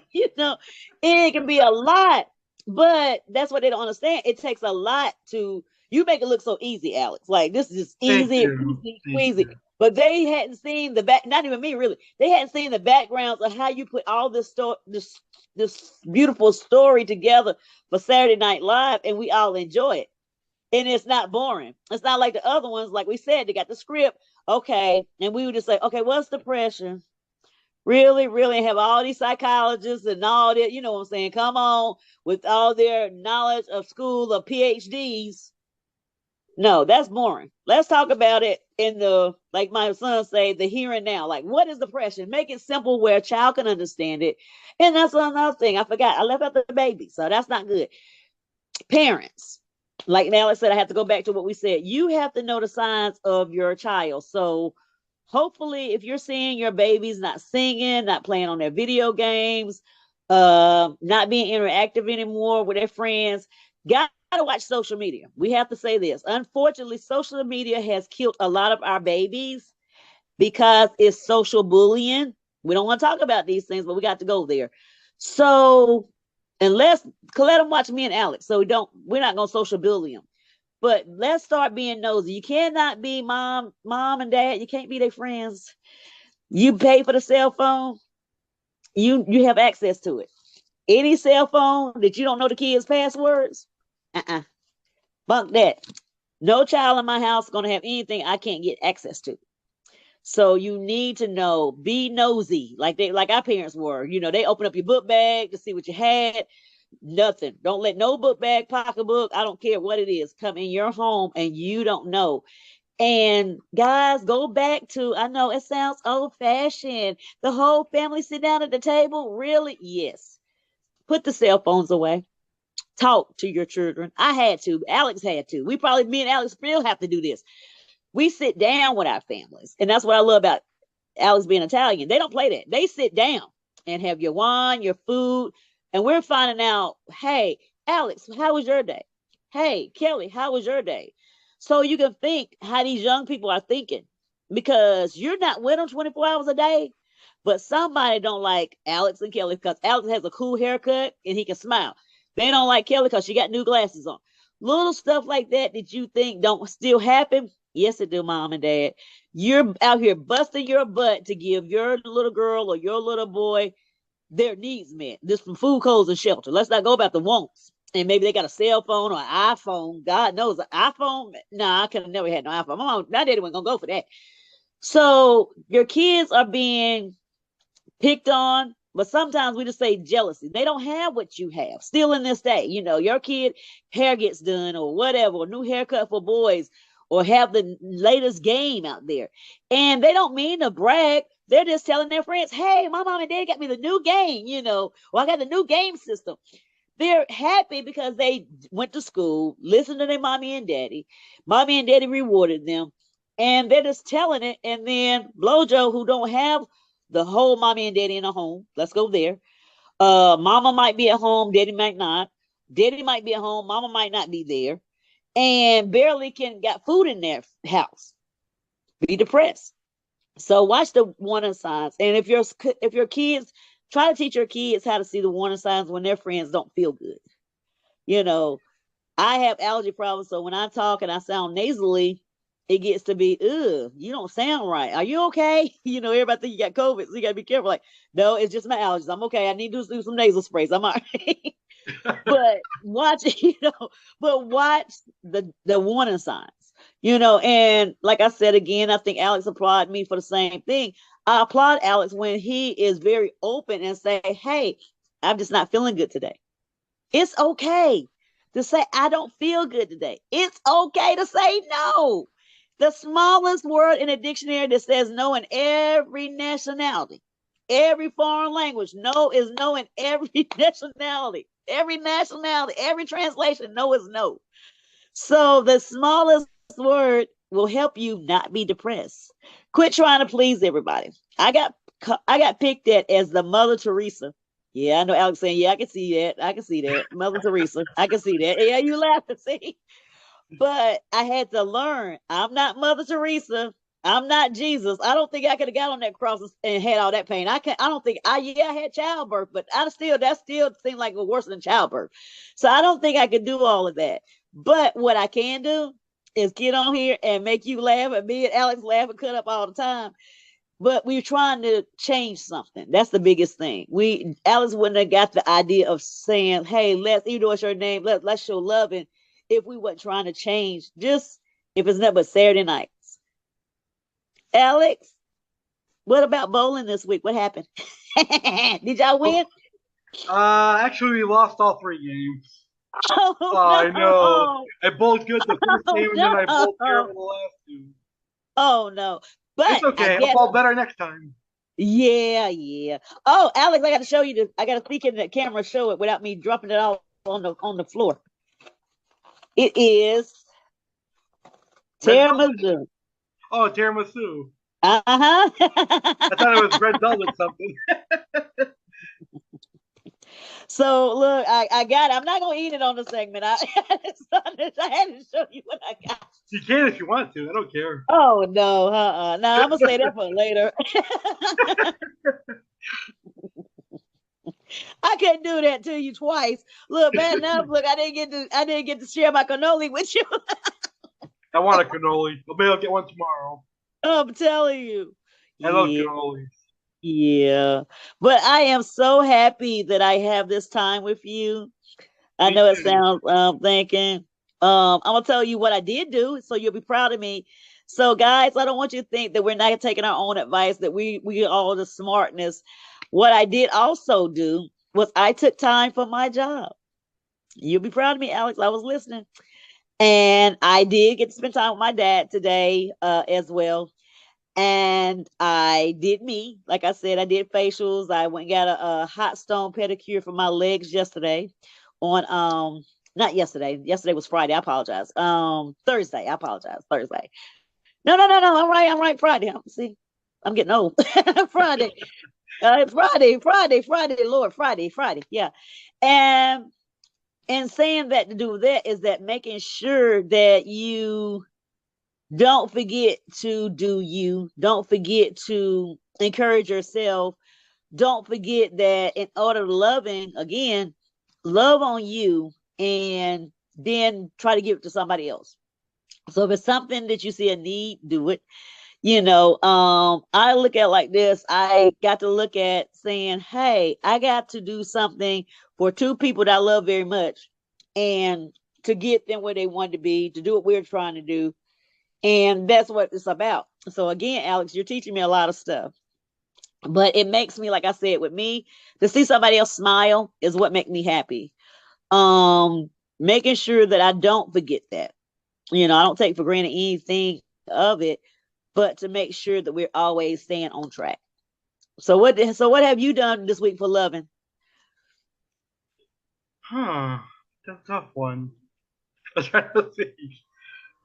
Speaker 1: It can be a lot, but that's what they don't understand. It takes a lot to you make it look so easy, Alex. Like this is just easy, easy, squeezy. But they hadn't seen the back, not even me really. They hadn't seen the backgrounds of how you put all this beautiful story together for Saturday Night Live, and we all enjoy it. And it's not boring. It's not like the other ones, like we said, they got the script, okay, and we would just say, okay, what's the pressure? Really, really have all these psychologists and all that, you know what I'm saying? Come on, with all their knowledge of school of PhDs. No, that's boring. Let's talk about it in the, like my son say, the here and now. Like, what is depression? Make it simple where a child can understand it. And that's another thing. I forgot. I left out the baby, so that's not good. Parents, like Alex said, I have to go back to what we said. You have to know the signs of your child. So hopefully, if you're seeing your babies not singing, not playing on their video games, not being interactive anymore with their friends, got to watch social media. We have to say this. Unfortunately, social media has killed a lot of our babies because it's social bullying. We don't want to talk about these things, but we got to go there. So unless let them watch me and Alex. So we're not gonna social bully them. But let's start being nosy. You cannot be mom and dad. You can't be their friends. You pay for the cell phone. You have access to it. Any cell phone that you don't know the kids' passwords, bunk that. No child in my house is gonna have anything I can't get access to. So you need to know, be nosy, like our parents were. They open up your book bag to see what you had. Nothing. Don't let no book bag, pocketbook, I don't care what it is, come in your home and you don't know. And guys, go back to, I know it sounds old fashioned. The whole family sit down at the table. Really? Yes. Put the cell phones away. Talk to your children. I had to. Alex had to. Me and Alex still have to do this. We sit down with our families. And that's what I love about Alex being Italian. They don't play that. They sit down and have your wine, your food. And we're finding out, hey, Alex, how was your day? Hey, Kelly, how was your day? So you can think how these young people are thinking, because you're not with them 24 hours a day. But somebody don't like Alex and Kelly because Alex has a cool haircut and he can smile. They don't like Kelly because she got new glasses on. Little stuff like that you think don't still happen. Yes, it do, mom and dad. You're out here busting your butt to give your little girl or your little boy their needs met. Just some food, clothes, and shelter. Let's not go about the wants. And maybe they got a cell phone or an iPhone. God knows, an iPhone. Nah, I could have never had no iPhone. My daddy wasn't gonna go for that. So your kids are being picked on, but sometimes we just say jealousy. They don't have what you have. Still in this day, your kid hair gets done or whatever, or new haircut for boys, or have the latest game out there. And they don't mean to brag. They're just telling their friends, hey, my mom and dad got me the new game, or I got the new game system. They're happy because they went to school, listened to their mommy and daddy. Mommy and daddy rewarded them. And they're just telling it. And then Blojo, who don't have the whole mommy and daddy in a home, let's go there. Mama might be at home, daddy might not. Daddy might be at home, mama might not be there. And barely got food in their house. Be depressed. So watch the warning signs. And if your kids, try to teach your kids how to see the warning signs when their friends don't feel good. I have allergy problems, so when I talk and I sound nasally, it gets to be, you don't sound right. Are you okay? Everybody think you got COVID, so you gotta be careful. Like, no, it's just my allergies. I'm okay. I need to do some nasal sprays. I'm all right. But watch, watch the warning signs. And like I said again, I think Alex applauded me for the same thing. I applaud Alex when he is very open and say, hey, I'm just not feeling good today. It's okay to say, I don't feel good today. It's okay to say no. The smallest word in a dictionary that says no in every nationality every foreign language. No is no in every nationality. Every nationality, every translation, no is no. So the smallest word will help you not be depressed. Quit trying to please everybody. I got picked at as the Mother Teresa. Yeah, I know Alex saying, yeah, I can see that. I can see that. Mother Teresa. I can see that. Yeah, you laughing, see? But I had to learn. I'm not Mother Teresa. I'm not Jesus. I don't think I could have got on that cross and had all that pain. I don't think I had childbirth, but that still seemed like it was worse than childbirth. So I don't think I could do all of that. But what I can do is get on here and make you laugh, and me and Alex laugh and cut up all the time. But we're trying to change something. That's the biggest thing. Alex wouldn't have got the idea of saying, hey, even though it's your name, let's show loving if we weren't trying to change, just if it's nothing but Saturday nights. Alex, what about bowling this week? What happened? Did y'all win?
Speaker 4: Actually, we lost all 3 games.
Speaker 1: Oh, no.
Speaker 4: I know. I bowled good the first game, and then I
Speaker 1: no.
Speaker 4: bowled terrible the last 2.
Speaker 1: Oh, no. But
Speaker 4: it's okay. I'll bowl better next time.
Speaker 1: Yeah, yeah. Oh, Alex, I got to show you this. I got to speak in the camera, show it without me dropping it all on the floor. It is tiramisu.
Speaker 4: Oh, tiramisu.
Speaker 1: Uh-huh.
Speaker 4: I thought it was red velvet something.
Speaker 1: So look, I got it. I'm not gonna eat it on the segment. I had to show you what I got.
Speaker 4: You can if you want to. I don't care.
Speaker 1: Oh no, no, I'm gonna say that for later. I couldn't do that to you twice. Look, bad enough. Look, I didn't get to share my cannoli with you.
Speaker 4: I want a cannoli. Maybe I'll get one tomorrow.
Speaker 1: I'm telling you.
Speaker 4: I love cannolis.
Speaker 1: Yeah. But I am so happy that I have this time with you. I know it sounds thinking. I'm gonna tell you what I did do, so you'll be proud of me. So, guys, I don't want you to think that we're not taking our own advice, that we all the smartness. What I did also do was I took time for my job. You'll be proud of me, Alex. I was listening. And I did get to spend time with my dad today as well. And I did me. Like I said, I did facials. I went and got a hot stone pedicure for my legs yesterday on not yesterday. Yesterday was Friday. I apologize. Thursday. I apologize. Thursday. No. I'm right. Friday. See, I'm getting old. Friday. Friday. Lord, Friday. Yeah. And saying that to do that is that making sure that you don't forget to do you. Don't forget to encourage yourself. Don't forget that in order to loving, again, love on you and then try to give it to somebody else. So if it's something that you see a need, do it. I look at it like this. I got to look at saying, hey, I got to do something for 2 people that I love very much and to get them where they want to be, to do what we're trying to do. And that's what it's about. So again, Alex, you're teaching me a lot of stuff. But it makes me, like I said, with me, to see somebody else smile is what makes me happy. Making sure that I don't forget that. I don't take for granted anything of it, but to make sure that we're always staying on track. So what have you done this week for loving?
Speaker 4: That's a tough one. I was trying to think.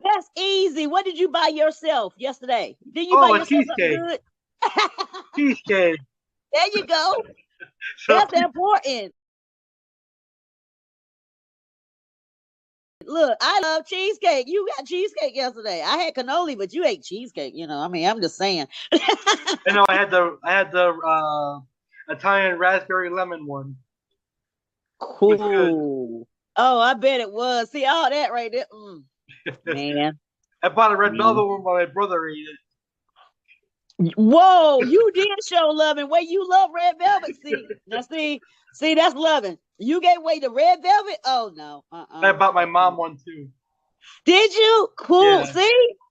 Speaker 1: That's easy. What did you buy yourself yesterday? Did you buy yourself
Speaker 4: cheesecake.
Speaker 1: Something good?
Speaker 4: Cheesecake.
Speaker 1: There you go. That's important. Look, I love cheesecake. You got cheesecake yesterday. I had cannoli, but you ate cheesecake. I'm just saying.
Speaker 4: I had the Italian raspberry lemon one.
Speaker 1: Cool. Oh, I bet it was. See all that right there. Man.
Speaker 4: I bought a red velvet one, but my brother ate it.
Speaker 1: Whoa, you did show loving. Wait, you love red velvet. See, that's loving. You gave away the red velvet? Oh no.
Speaker 4: I bought my mom one too.
Speaker 1: Did you? Cool. Yeah.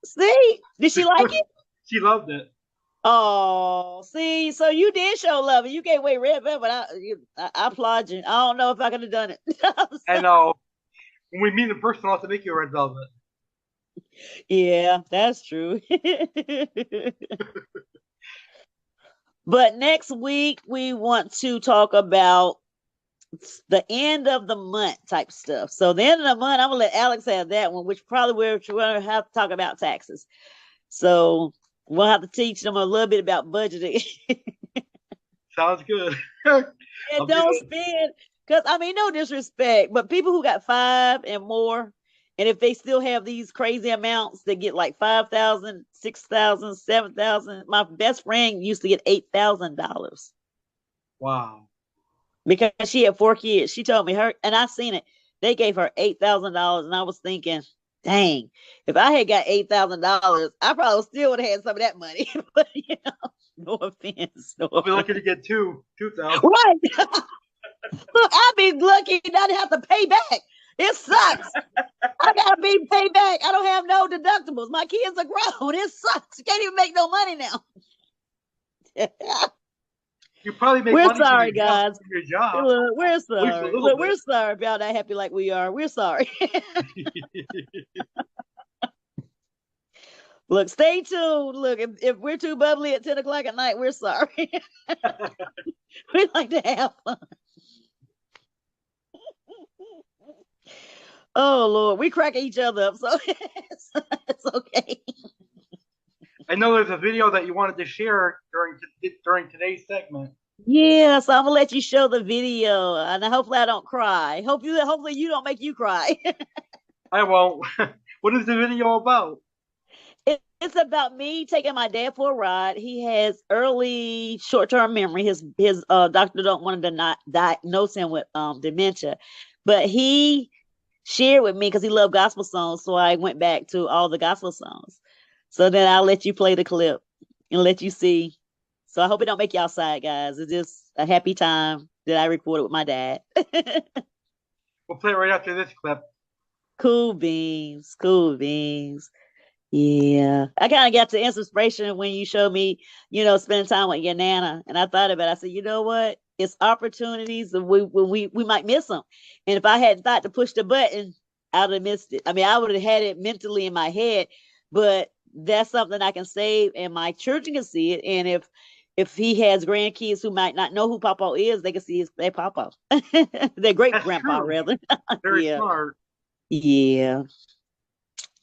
Speaker 1: See? Did she like it?
Speaker 4: She loved it.
Speaker 1: Oh, see, so you did show love and you gave away red velvet. I applaud you. I don't know if I could have done it.
Speaker 4: I know. When we meet in person, I'll have to make you a red velvet.
Speaker 1: Yeah, that's true. But next week we want to talk about the end of the month type stuff. So the end of the month, I'm gonna let Alex have that one, which probably we're gonna have to talk about taxes. So we'll have to teach them a little bit about budgeting.
Speaker 4: Sounds good.
Speaker 1: And
Speaker 4: I'll be
Speaker 1: don't
Speaker 4: there.
Speaker 1: spend, because I mean, no disrespect, but people who got five and more, and if they still have these crazy amounts, they get like 5,000, 6,000, 7,000. My best friend used to get $8,000
Speaker 4: Wow.
Speaker 1: because she had four kids. She told me her, and I seen it. They gave her $8,000, and I was thinking, dang, if I had got $8,000, I probably still would have had some of that money. But no offense, no
Speaker 4: I'll be lucky
Speaker 1: offense.
Speaker 4: to get 2,000.
Speaker 1: Right. Look, I'd be lucky not to have to pay back. It sucks. I gotta be paid back. I don't have no deductibles. My kids are grown. It sucks. You can't even make no money now.
Speaker 4: You probably make
Speaker 1: We're
Speaker 4: money
Speaker 1: sorry, guys.
Speaker 4: from your job,
Speaker 1: Look, we're
Speaker 4: at least a
Speaker 1: sorry.
Speaker 4: little
Speaker 1: Look,
Speaker 4: bit.
Speaker 1: we're sorry about not happy like we are. We're sorry. Look, stay tuned. Look, if we're too bubbly at 10 o'clock at night, we're sorry. We like to have fun. Oh Lord, we crack each other up, so it's okay.
Speaker 4: I know there's a video that you wanted to share during today's segment.
Speaker 1: Yeah, so I'm gonna let you show the video, and hopefully I don't cry. Hopefully you don't make you cry.
Speaker 4: I won't. What is the video about?
Speaker 1: It's about me taking my dad for a ride. He has early short-term memory. His doctor don't want to diagnose him with dementia, but he shared with me because he loved gospel songs. So I went back to all the gospel songs. So then I'll let you play the clip and let you see. So I hope it don't make y'all sad, guys. It's just a happy time that I recorded with my dad.
Speaker 4: We'll play it right after this clip.
Speaker 1: Cool beans, cool beans. Yeah, I kind of got the inspiration when you showed me, spending time with your nana, and I thought about it. I said, you know what? It's opportunities that we might miss them, and if I hadn't thought to push the button, I would have missed it. I mean, I would have had it mentally in my head, but that's something I can save, and my children can see it. And if he has grandkids who might not know who Papa is, they can see their Papa, their great
Speaker 4: That's
Speaker 1: grandpa
Speaker 4: true.
Speaker 1: rather.
Speaker 4: Very
Speaker 1: Yeah,
Speaker 4: smart.
Speaker 1: yeah.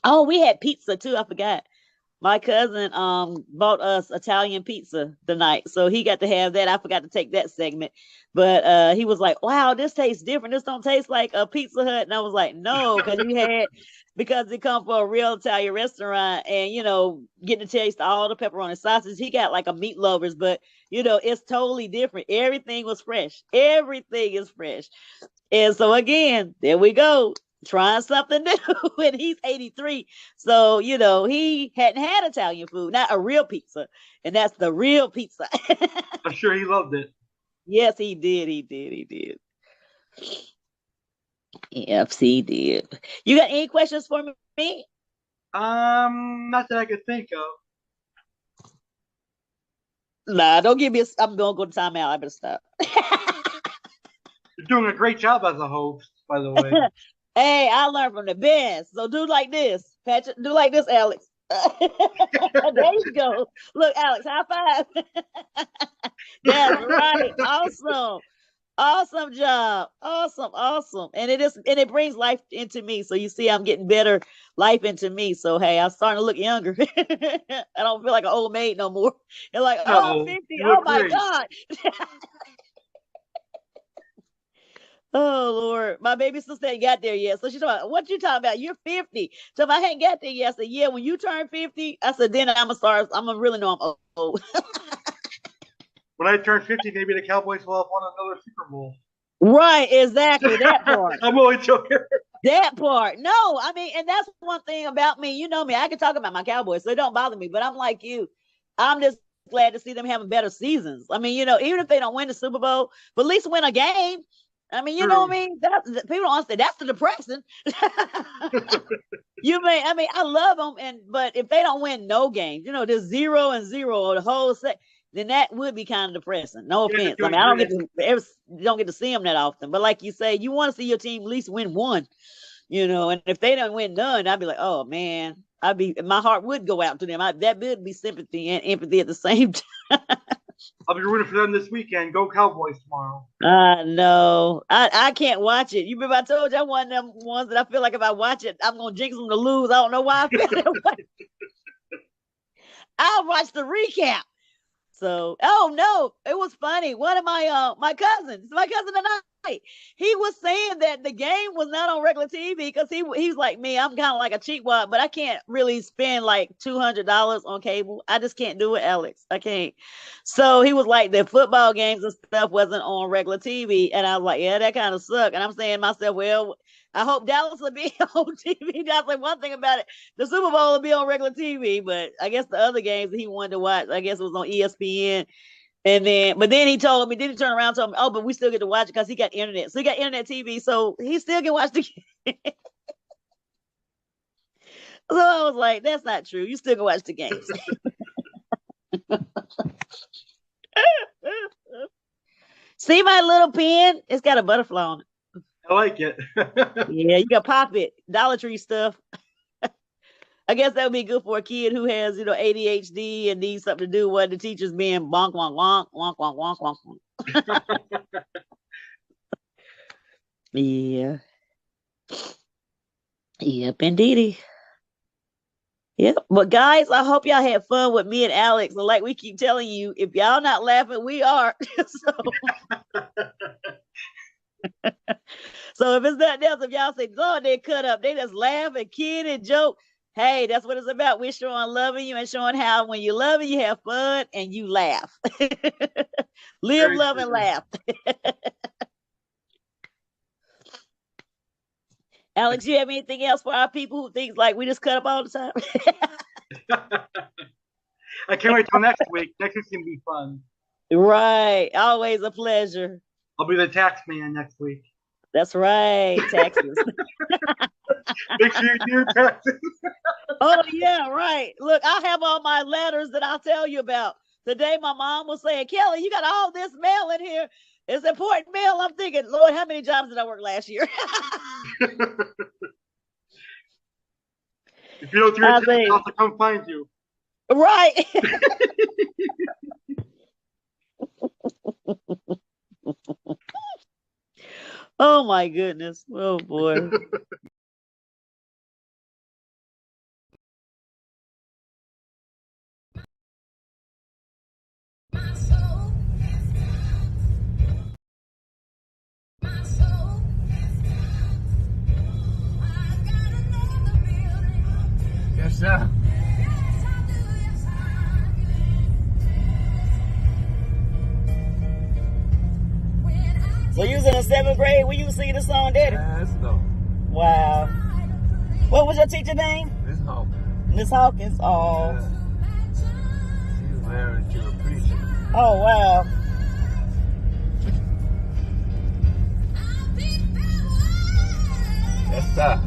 Speaker 1: Oh, we had pizza too. I forgot. My cousin bought us Italian pizza tonight, so he got to have that. I forgot to take that segment, but he was like, "Wow, this tastes different. This don't taste like a Pizza Hut." And I was like, "No, because it come from a real Italian restaurant, and getting to taste all the pepperoni sausage. He got like a meat lovers, but it's totally different. Everything was fresh. Everything is fresh." And so again, there we go, trying something new. And he's 83. So, he hadn't had Italian food, not a real pizza. And that's the real pizza.
Speaker 4: I'm sure he loved it.
Speaker 1: Yes, he did. He did. He did. Yes, he did. You got any questions for me?
Speaker 4: Not that I could think of.
Speaker 1: Nah, don't give me I'm going to go to timeout. I better stop.
Speaker 4: You're doing a great job as a host, by the way.
Speaker 1: Hey, I learned from the best. So do like this. Patrick, do like this, Alex. There you go. Look, Alex, high five. That's right. Awesome. Awesome job. Awesome. Awesome. And it brings life into me. So you see, I'm getting better life into me. So hey, I'm starting to look younger. I don't feel like an old maid no more. You're like, oh, I'm
Speaker 4: No,
Speaker 1: 50.
Speaker 4: you
Speaker 1: Oh
Speaker 4: look
Speaker 1: my
Speaker 4: great.
Speaker 1: God. Oh Lord, my baby sister ain't got there yet. So she's talking, what you talking about? You're 50. So if I ain't got there yet, I said, yeah, when you turn 50, I said, then I'm gonna really know I'm old.
Speaker 4: When I turn 50, maybe the Cowboys will have won another Super Bowl.
Speaker 1: Right, exactly. That part.
Speaker 4: I'm only joking.
Speaker 1: That part. No, I mean, and that's one thing about me. You know me, I can talk about my Cowboys, so it don't bother me. But I'm like you. I'm just glad to see them having better seasons. I mean, even if they don't win the Super Bowl, but at least win a game. I mean, you know what I
Speaker 4: True.
Speaker 1: mean? People don't understand. That's the depressing. I mean, I love them, but if they don't win no games, there's 0-0 or the whole set, then that would be kind of depressing. No
Speaker 4: Yeah, they're
Speaker 1: offense. I
Speaker 4: doing
Speaker 1: mean, I
Speaker 4: great.
Speaker 1: don't get to see them that often. But like you say, you want to see your team at least win one, and if they don't win none, I'd be like, oh man, my heart would go out to them. That would be sympathy and empathy at the same time.
Speaker 4: I'll be rooting for them this weekend. Go Cowboys tomorrow.
Speaker 1: No, I can't watch it. You remember I told you I'm one of them ones that I feel like if I watch it, I'm gonna jinx them to lose. I don't know why I feel that way. I'll watch the recap. So, oh no, it was funny. One of my cousin and I, he was saying that the game was not on regular TV because he's like me. I'm kind of like a cheapwad, but I can't really spend like $200 on cable. I just can't do it, Alex. I can't. So he was like the football games and stuff wasn't on regular TV, and I was like, yeah, that kind of sucked. And I'm saying to myself, well, I hope Dallas will be on TV. That's like one thing about it. The Super Bowl will be on regular TV, but I guess the other games that he wanted to watch, I guess it was on ESPN. But then he told me, then he turned around and told me, oh, but we still get to watch it because he got internet. So he got internet TV, so he still can watch the game. So I was like, that's not true. You still can watch the games. See my little pen? It's got a butterfly on it.
Speaker 4: I like it.
Speaker 1: Yeah, you can pop it. Dollar Tree stuff. I guess that would be good for a kid who has, ADHD and needs something to do with the teachers being bonk, wonk, wonk, wonk, wonk, wonk, wonk. Yeah. Yep, indeedy. Yep. But guys, I hope y'all had fun with me and Alex. And like we keep telling you, if y'all not laughing, we are. So if it's nothing else, if y'all say, Lord, they cut up, they just laugh and kid and joke. Hey, that's what it's about. We're showing loving you and showing how when you love it, you have fun and you laugh. Live, love, and laugh. Alex, you have anything else for our people who think like we just cut up all the time?
Speaker 4: I can't wait till next week. Next week's going to be fun.
Speaker 1: Right. Always a pleasure.
Speaker 4: I'll be the tax man next week.
Speaker 1: That's right. Taxes.
Speaker 4: Make sure you do your taxes.
Speaker 1: Oh, yeah, right. Look, I have all my letters that I'll tell you about. Today, my mom was saying, Kelly, you got all this mail in here. It's important mail. I'm thinking, Lord, how many jobs did I work last year?
Speaker 4: If you don't do your taxes, I'll have to come find you.
Speaker 1: Right. Oh, my goodness. Oh, boy.
Speaker 5: Yes, sir.
Speaker 1: So you was in the 7th grade when you was singing the song, Daddy?
Speaker 5: Yes, no.
Speaker 1: Wow. What was your teacher name?
Speaker 5: Miss Hawkins.
Speaker 1: Miss Hawkins. Oh.
Speaker 5: She was married to a preacher.
Speaker 1: Oh, wow.
Speaker 5: Yes, sir.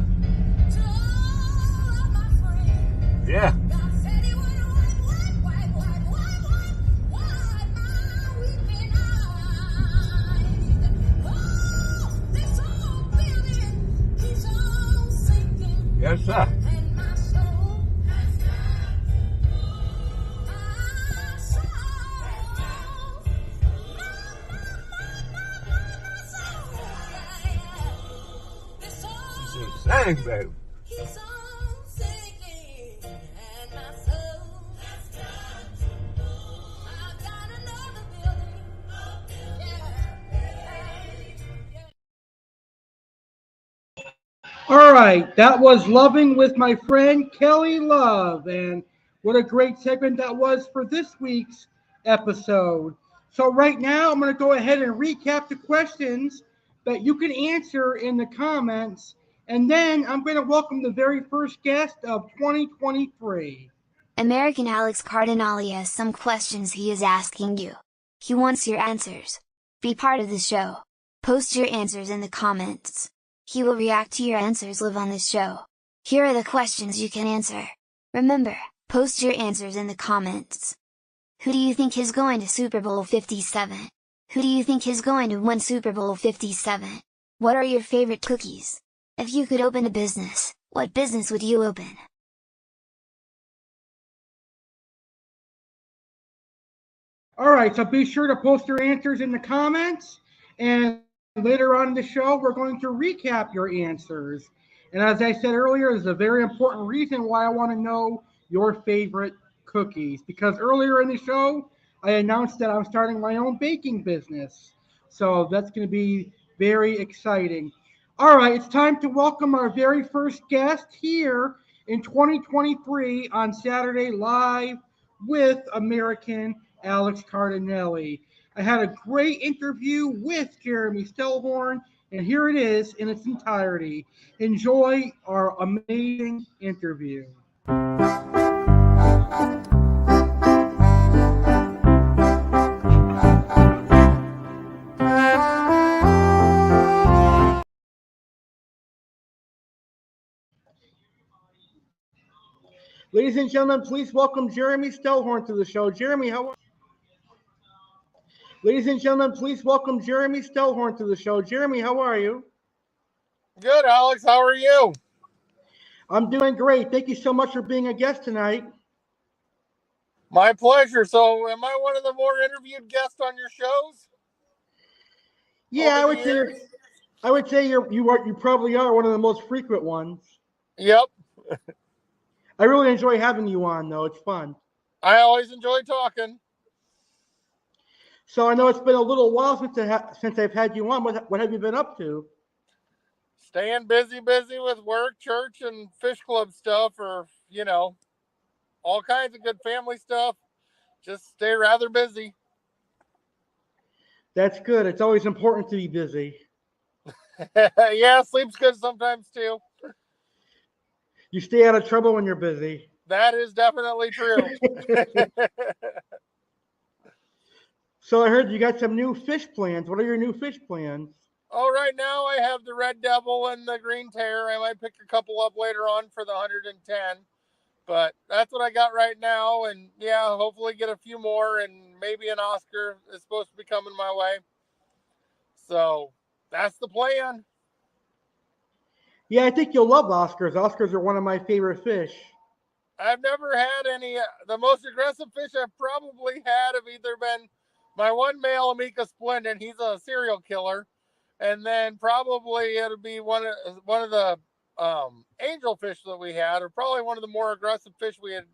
Speaker 5: Yeah. Yes, sir. Sing, baby.
Speaker 2: All right, that was Loving with my friend Kelly Love, and what a great segment that was for this week's episode. So right now, I'm going to go ahead and recap the questions that you can answer in the comments, and then I'm going to welcome the very first guest of 2023.
Speaker 3: American Alex Cardinale has some questions he is asking you. He wants your answers. Be part of the show. Post your answers in the comments. He will react to your answers live on this show. Here are the questions you can answer. Remember, post your answers in the comments. Who do you think is going to Super Bowl 57? Who do you think is going to win Super Bowl 57? What are your favorite cookies? If you could open a business, what business would you open?
Speaker 2: All right, so be sure to post your answers in the comments. And later on in the show, we're going to recap your answers. And as I said earlier, there's a very important reason why I want to know your favorite cookies. Because earlier in the show, I announced that I'm starting my own baking business. So that's going to be very exciting. All right, it's time to welcome our very first guest here in 2023 on Saturday Live with American Alex Cardinale. I had a great interview with Jeremy Stellhorn, and here it is in its entirety. Enjoy our amazing interview. Ladies and gentlemen, please welcome Jeremy Stellhorn to the show. Jeremy, how are Ladies and gentlemen, please welcome Jeremy Stellhorn to the show. Jeremy, how are you?
Speaker 6: Good, Alex. How are you?
Speaker 2: I'm doing great. Thank you so much for being a guest tonight.
Speaker 6: My pleasure. So, am I one of the more interviewed guests on your shows?
Speaker 2: Yeah,
Speaker 6: over the years?
Speaker 2: I would say you probably are one of the most frequent ones.
Speaker 6: Yep.
Speaker 2: I really enjoy having you on, though. It's fun.
Speaker 6: I always enjoy talking.
Speaker 2: So I know it's been a little while since I've had you on. What have you been up to?
Speaker 6: Staying busy with work, church, and fish club stuff, or all kinds of good family stuff. Just stay rather busy.
Speaker 2: That's good. It's always important to be busy.
Speaker 6: Yeah, sleep's good sometimes too.
Speaker 2: You stay out of trouble when you're busy.
Speaker 6: That is definitely true.
Speaker 2: So I heard you got some new fish plans. What are your new fish plans?
Speaker 6: Oh, right now I have the red devil and the green tear. I might pick a couple up later on for the 110. But that's what I got right now. And yeah, hopefully get a few more, and maybe an Oscar is supposed to be coming my way. So that's the plan.
Speaker 2: Yeah, I think you'll love Oscars. Oscars are one of my favorite fish.
Speaker 6: I've never had any. The most aggressive fish I've probably had have either been my one male Amica Splendid. He's a serial killer. And then probably it'll be one of the angelfish that we had, or probably one of the more aggressive fish we had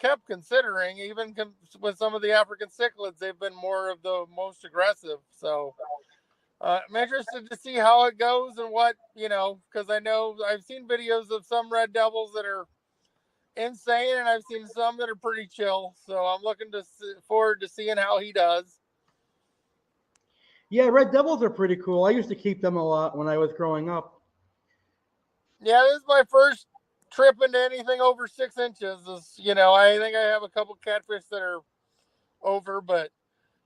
Speaker 6: kept considering. Even with some of the African cichlids, they've been more of the most aggressive. So I'm interested to see how it goes and what, because I know I've seen videos of some red devils that are insane, and I've seen some that are pretty chill. So I'm looking forward to seeing how he does.
Speaker 2: Yeah, red devils are pretty cool. I used to keep them a lot when I was growing up.
Speaker 6: Yeah, this is my first trip into anything over 6 inches. I think I have a couple catfish that are over, but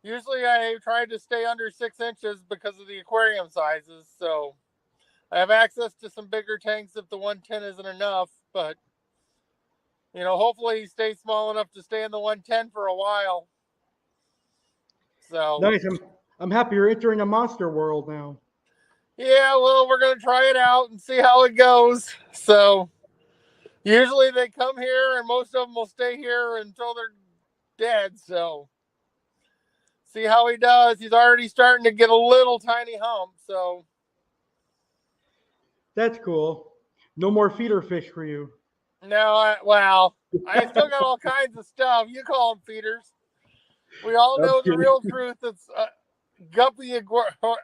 Speaker 6: usually I try to stay under 6 inches because of the aquarium sizes. So I have access to some bigger tanks if the 110 isn't enough, but hopefully he stays small enough to stay in the 110 for a while. So
Speaker 2: nice. I'm happy you're entering a monster world now.
Speaker 6: Yeah, well, we're going to try it out and see how it goes. So usually they come here, and most of them will stay here until they're dead. So see how he does. He's already starting to get a little tiny hump. So
Speaker 2: that's cool. No more feeder fish for you.
Speaker 6: No, I still got all kinds of stuff. You call them feeders. We all know the real truth. It's Guppy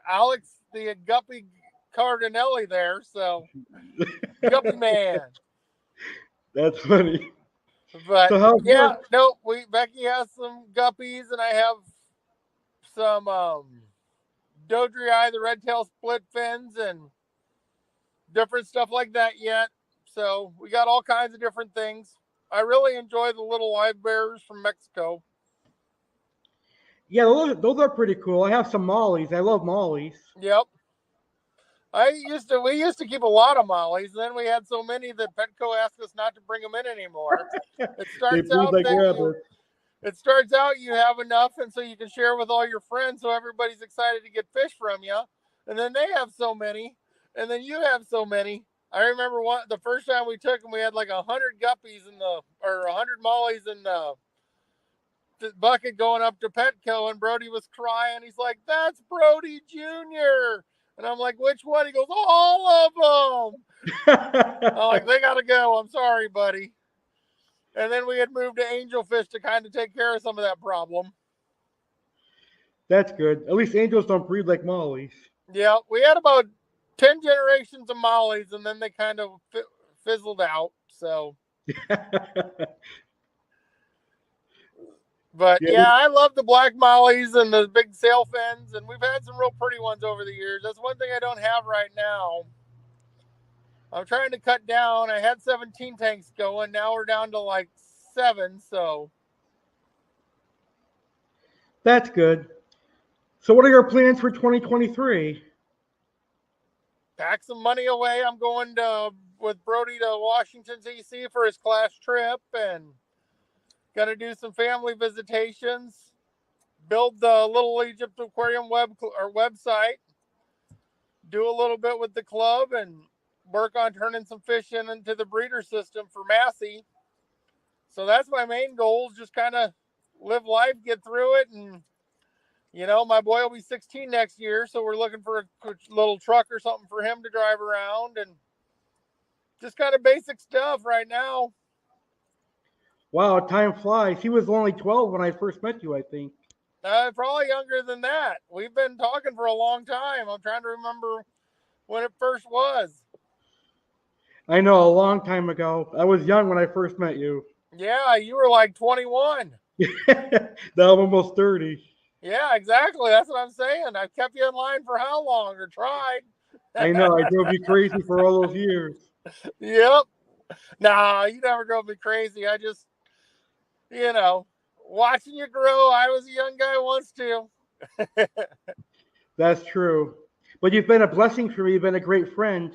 Speaker 6: Alex, the Guppy Cardinale there. So Guppy man.
Speaker 2: That's funny.
Speaker 6: But so Becky has some guppies, and I have some Dodrii, the red tail split fins, and different stuff like that yet. So we got all kinds of different things. I really enjoy the little live bearers from Mexico.
Speaker 2: Yeah, those are pretty cool. I have some mollies. I love mollies.
Speaker 6: Yep. We used to keep a lot of mollies. Then we had so many that Petco asked us not to bring them in anymore. It starts out you have enough, and so you can share with all your friends, so everybody's excited to get fish from you. And then they have so many, and then you have so many. I remember the first time we took them, we had like 100 guppies or 100 mollies in the bucket going up to Petco, and Brody was crying. He's like, "That's Brody Jr." And I'm like, "Which one?" He goes, "All of them." I'm like, "They gotta go. I'm sorry, buddy." And then we had moved to angelfish to kind of take care of some of that problem.
Speaker 2: That's good. At least angels don't breed like mollies.
Speaker 6: Yeah, we had about 10 generations of mollies, and then they kind of fizzled out. So, but yeah, I love the black mollies and the big sail fins, and we've had some real pretty ones over the years. That's one thing I don't have right now. I'm trying to cut down. I had 17 tanks going. Now we're down to like 7. So
Speaker 2: that's good. So what are your plans for 2023?
Speaker 6: Pack some money away. I'm going with Brody to Washington, D.C. for his class trip, and going to do some family visitations. Build the Little Egypt Aquarium website. Do a little bit with the club, and work on turning some fish into the breeder system for Massey. So that's my main goal, is just kind of live life, get through it. And, my boy will be 16 next year, so we're looking for a little truck or something for him to drive around, and just kind of basic stuff right now.
Speaker 2: Wow, time flies. He was only 12 when I first met you, I think.
Speaker 6: Probably younger than that. We've been talking for a long time. I'm trying to remember when it first was.
Speaker 2: I know, a long time ago. I was young when I first met you.
Speaker 6: Yeah, you were like 21.
Speaker 2: Now I'm almost 30.
Speaker 6: Yeah, exactly. That's what I'm saying. I've kept you in line for how long, or tried?
Speaker 2: I know, I drove you crazy for all those years.
Speaker 6: Yep. Nah, you never drove me crazy. I just, watching you grow. I was a young guy once too.
Speaker 2: That's true. But you've been a blessing for me. You've been a great friend.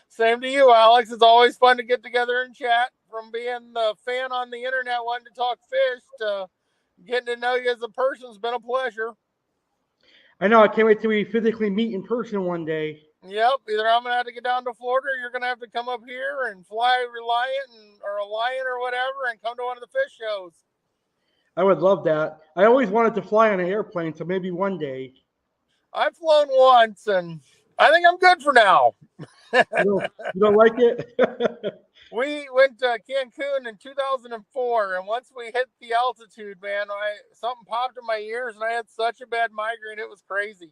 Speaker 6: Same to you, Alex. It's always fun to get together and chat. From being the fan on the internet wanting to talk fish to getting to know you as a person has been a pleasure.
Speaker 2: I know. I can't wait till we physically meet in person one day.
Speaker 6: Yep. Either I'm going to have to get down to Florida, or you're going to have to come up here and fly Reliant or a Lion or whatever and come to one of the fish shows.
Speaker 2: I would love that. I always wanted to fly on an airplane, so maybe one day.
Speaker 6: I've flown once, and I think I'm good for now.
Speaker 2: You don't like it?
Speaker 6: We went to Cancun in 2004, and once we hit the altitude, man, something popped in my ears, and I had such a bad migraine. It was crazy.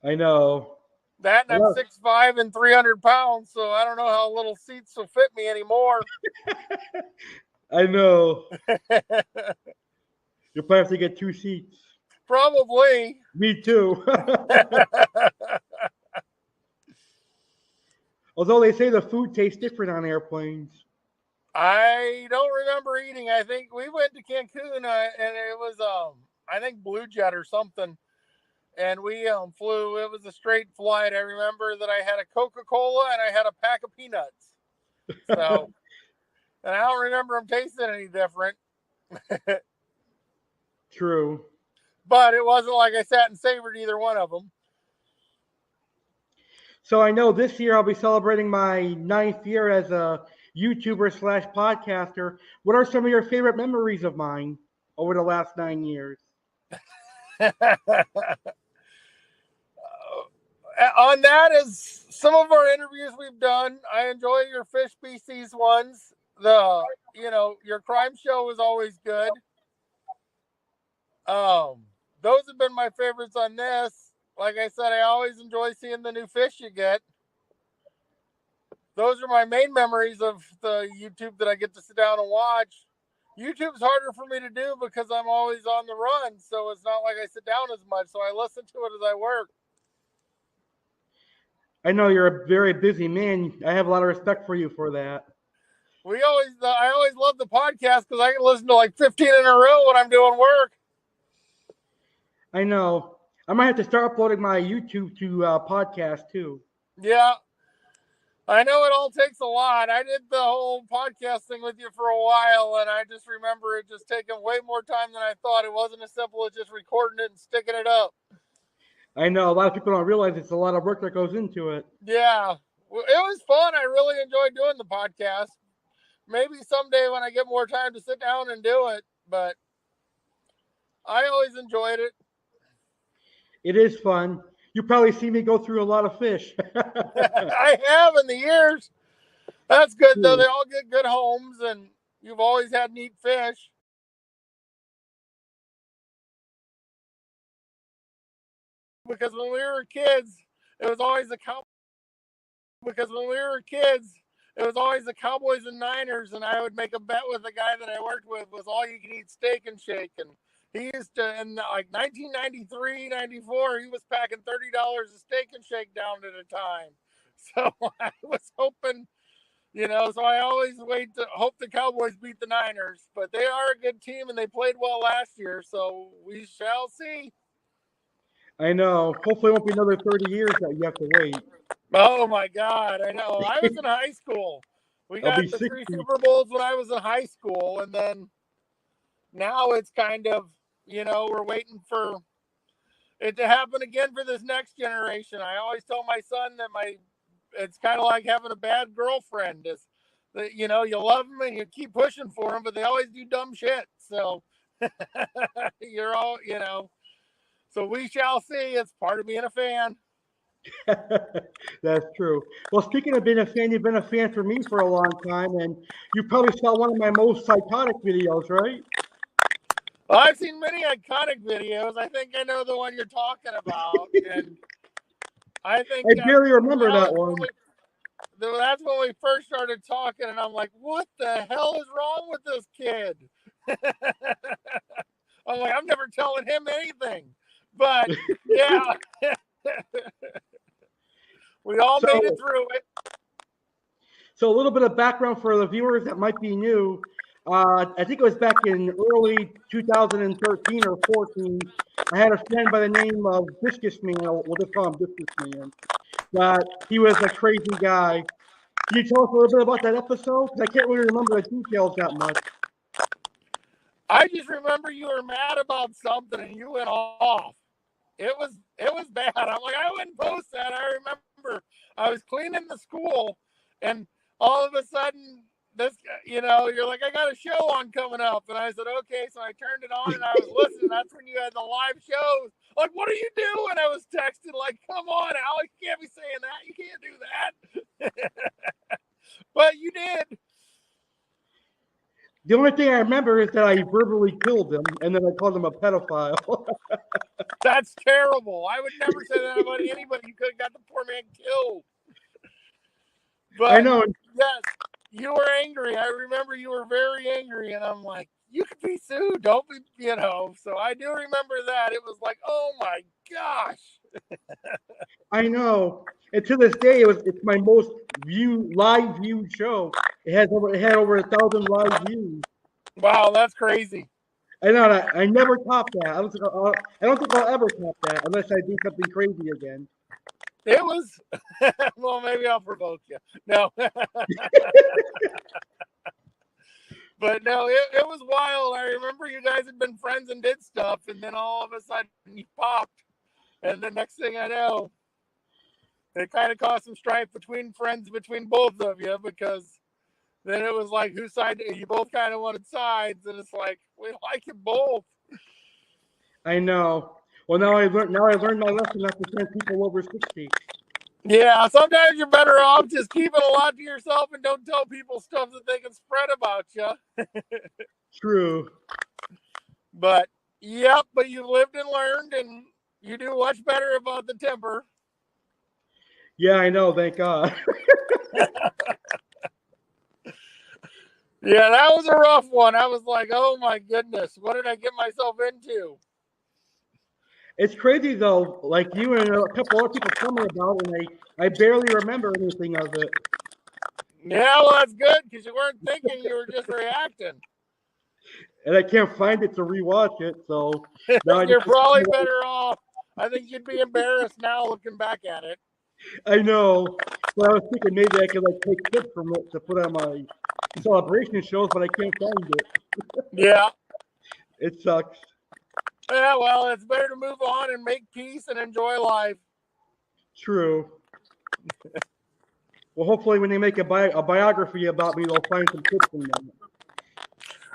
Speaker 2: I know.
Speaker 6: That, and I'm 6'5" and 300 pounds, so I don't know how little seats will fit me anymore.
Speaker 2: I know. You'll probably have to get 2 seats.
Speaker 6: Probably.
Speaker 2: Me too. Although they say the food tastes different on airplanes.
Speaker 6: I don't remember eating. I think we went to Cancun, and it was I think Blue Jet or something, and we flew. It was a straight flight. I remember that I had a Coca-Cola and I had a pack of peanuts. So, and I don't remember them tasting any different.
Speaker 2: True.
Speaker 6: But it wasn't like I sat and savored either one of them.
Speaker 2: So I know this year I'll be celebrating my 9th year as a YouTuber/podcaster. What are some of your favorite memories of mine over the last 9 years?
Speaker 6: On that is some of our interviews we've done. I enjoy your fish species ones. Your crime show was always good. Those have been my favorites on this. Like I said, I always enjoy seeing the new fish you get. Those are my main memories of the YouTube that I get to sit down and watch. YouTube's harder for me to do because I'm always on the run, so it's not like I sit down as much, so I listen to it as I work.
Speaker 2: I know you're a very busy man. I have a lot of respect for you for that.
Speaker 6: I always love the podcast because I can listen to like 15 in a row when I'm doing work.
Speaker 2: I know. I might have to start uploading my YouTube to podcast too.
Speaker 6: Yeah. I know it all takes a lot. I did the whole podcast thing with you for a while, and I just remember it just taking way more time than I thought. It wasn't as simple as just recording it and sticking it up.
Speaker 2: I know. A lot of people don't realize it's a lot of work that goes into it.
Speaker 6: Yeah. Well, it was fun. I really enjoyed doing the podcast. Maybe someday when I get more time to sit down and do it, but I always enjoyed it.
Speaker 2: It is fun. You probably see me go through a lot of fish.
Speaker 6: I have in the years. That's good though. They all get good homes, and you've always had neat fish. Because when we were kids, it was always the Cowboys. Because when we were kids, it was always the Cowboys and Niners, and I would make a bet with the guy that I worked with was all you can eat steak and shake. And he used to, in like 1993, 94, he was packing $30 a steak and shake down at a time. So I was hoping, so I always hope the Cowboys beat the Niners, but they are a good team and they played well last year. So we shall see.
Speaker 2: I know. Hopefully it won't be another 30 years that you have to wait.
Speaker 6: Oh my God, I know. I was in high school. We
Speaker 2: I'll be
Speaker 6: got the
Speaker 2: 60.
Speaker 6: 3 Super Bowls when I was in high school, and then now it's kind of, we're waiting for it to happen again for this next generation. I always tell my son that it's kind of like having a bad girlfriend. Is that you love them and you keep pushing for them, but they always do dumb shit. So you're all, So we shall see. It's part of being a fan.
Speaker 2: That's true. Well, speaking of being a fan, you've been a fan for me for a long time, and you probably saw one of my most psychotic videos, right?
Speaker 6: Well, I've seen many iconic videos. I think I know the one you're talking about, and I think
Speaker 2: I barely remember that one.
Speaker 6: That's when we first started talking, and I'm like, "What the hell is wrong with this kid?" I'm like, "I'm never telling him anything," but yeah, we all made it through it.
Speaker 2: So a little bit of background for the viewers that might be new. I think it was back in early 2013 or 14. I had a friend by the name of Discus Man. We'll just call him Discus Man. But he was a crazy guy. Can you tell us a little bit about that episode? Because I can't really remember the details that much.
Speaker 6: I just remember you were mad about something and you went off. It was bad. I'm like, I wouldn't post that. I remember I was cleaning the school, and all of a sudden, you're like, I got a show on coming up, and I said, okay. So I turned it on and I was listening. That's when you had the live shows. Like, what are you doing? I was texting like, come on, Alex, you can't be saying that. You can't do that. But you did.
Speaker 2: The only thing I remember is that I verbally killed him, and then I called him a pedophile.
Speaker 6: That's terrible. I would never say that about anybody. You could have got the poor man killed. But
Speaker 2: I know.
Speaker 6: yes, you were angry. I remember you were very angry, and I'm like, you could be sued. Don't be, So I do remember that. It was like, oh my gosh.
Speaker 2: I know. And to this day, it's my most live viewed show. It had over 1,000 live views.
Speaker 6: Wow, that's crazy.
Speaker 2: I know. I never top that. I don't think I'll ever top that unless I do something crazy again.
Speaker 6: It was. Well, maybe I'll provoke you. No. But no, it was wild. I remember you guys had been friends and did stuff, and then all of a sudden you popped. And the next thing I know, it kind of caused some strife between both of you, because then it was like, whose side? You both kind of wanted sides, and it's like, we like you both.
Speaker 2: I know. Well, now I learned my lesson not to send people over 60.
Speaker 6: Yeah, sometimes you're better off just keeping a lot to yourself and don't tell people stuff that they can spread about you.
Speaker 2: True.
Speaker 6: But you lived and learned, and you do much better about the temper.
Speaker 2: Yeah, I know. Thank God.
Speaker 6: Yeah, that was a rough one. I was like, oh my goodness, what did I get myself into?
Speaker 2: It's crazy though. Like you and a couple other people tell me about it, and I barely remember anything of it.
Speaker 6: Yeah, well, that's good, because you weren't thinking, you were just reacting.
Speaker 2: And I can't find it to rewatch it, so
Speaker 6: now you're probably better off. I think you'd be embarrassed now looking back at it.
Speaker 2: I know. But I was thinking maybe I could take clips from it to put on my celebration shows, but I can't find it.
Speaker 6: Yeah.
Speaker 2: It sucks.
Speaker 6: Yeah, well, it's better to move on and make peace and enjoy life.
Speaker 2: True. Well, hopefully when they make a biography about me, they'll find some clips in them.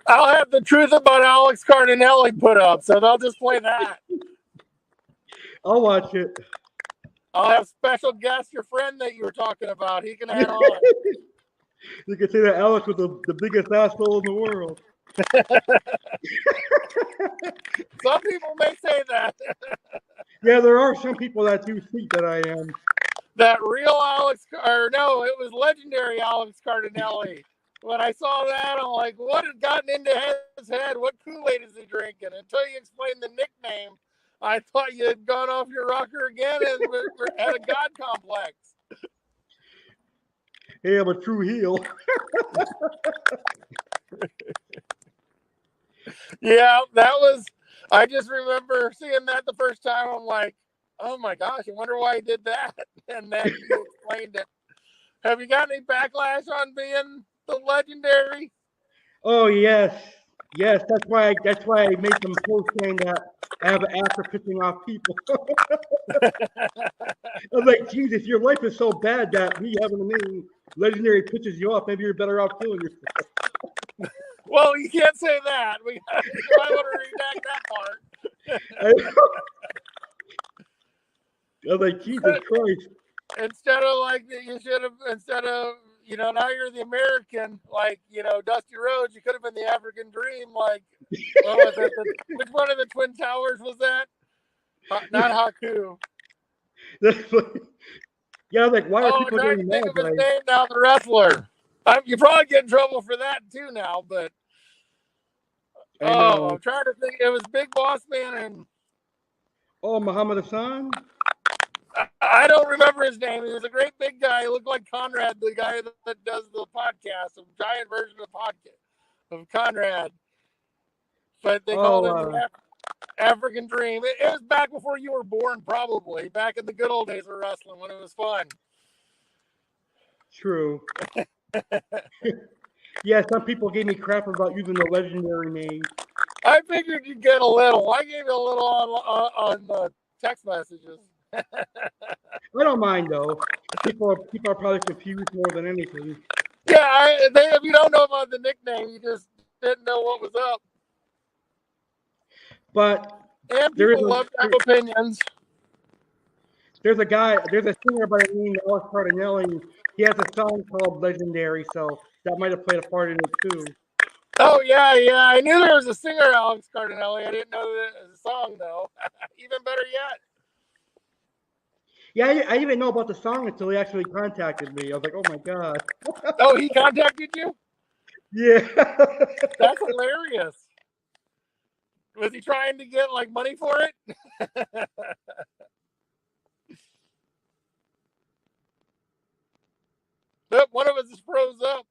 Speaker 6: I'll have the truth about Alex Cardinale put up, so they'll just play that.
Speaker 4: I'll watch it.
Speaker 6: I'll have special guest, your friend that you were talking about. He can add on.
Speaker 4: You can say that Alex was the biggest asshole in the world.
Speaker 6: Some people may say that.
Speaker 4: Yeah, there are some people that do think that I am.
Speaker 6: That real Alex, or no, it was legendary Alex Cardinale. When I saw that, I'm like, what had gotten into his head? What Kool-Aid is he drinking? Until you explained the nickname, I thought you had gone off your rocker again and had a God complex.
Speaker 4: Hey, I'm a true heel.
Speaker 6: Yeah, that was, I just remember seeing that the first time. I'm like, oh my gosh, I wonder why he did that. And then you explained it. Have you got any backlash on being the legendary?
Speaker 4: Oh yes, yes. That's why I made some post saying that I have an app for pissing off people. I was like, Jesus, your life is so bad that me having a name legendary pisses you off. Maybe you're better off killing yourself.
Speaker 6: Well, you can't say that. You might want to redact that part.
Speaker 4: I was like, Jesus Christ.
Speaker 6: Instead of like, you should have, now you're the American, like, Dusty Rhodes, you could have been the African Dream, like, what was it? Which one of the Twin Towers was that? Not Haku.
Speaker 4: Yeah, I was like, why are
Speaker 6: I'm
Speaker 4: people
Speaker 6: trying
Speaker 4: getting
Speaker 6: to think
Speaker 4: mad?
Speaker 6: of his name now, the wrestler. You probably get in trouble for that too now, but I'm trying to think. It was Big Boss Man and
Speaker 4: Muhammad Hassan.
Speaker 6: I don't remember his name. He was a great big guy. He looked like Conrad, the guy that does the podcast, a giant version of the podcast of Conrad. But they called him the African Dream. It was back before you were born, probably. Back in the good old days of wrestling when it was fun.
Speaker 4: True. Yeah, some people gave me crap about using the legendary name.
Speaker 6: I figured you'd get a little. I gave you a little on the text messages.
Speaker 4: I don't mind though. People are probably confused more than anything.
Speaker 6: Yeah, if you don't know about the nickname, you just didn't know what was up.
Speaker 4: But
Speaker 6: and people love to have opinions.
Speaker 4: There's a singer by the name of Alex Cardinale. He has a song called Legendary, so that might have played a part in it too.
Speaker 6: Oh yeah. I knew there was a singer, Alex Cardinale. I didn't know that it was a song though. Even better yet.
Speaker 4: Yeah, I didn't know about the song until he actually contacted me. I was like, oh my god.
Speaker 6: Oh, he contacted you?
Speaker 4: Yeah.
Speaker 6: That's hilarious. Was he trying to get like money for it? Nope, one of us is froze up.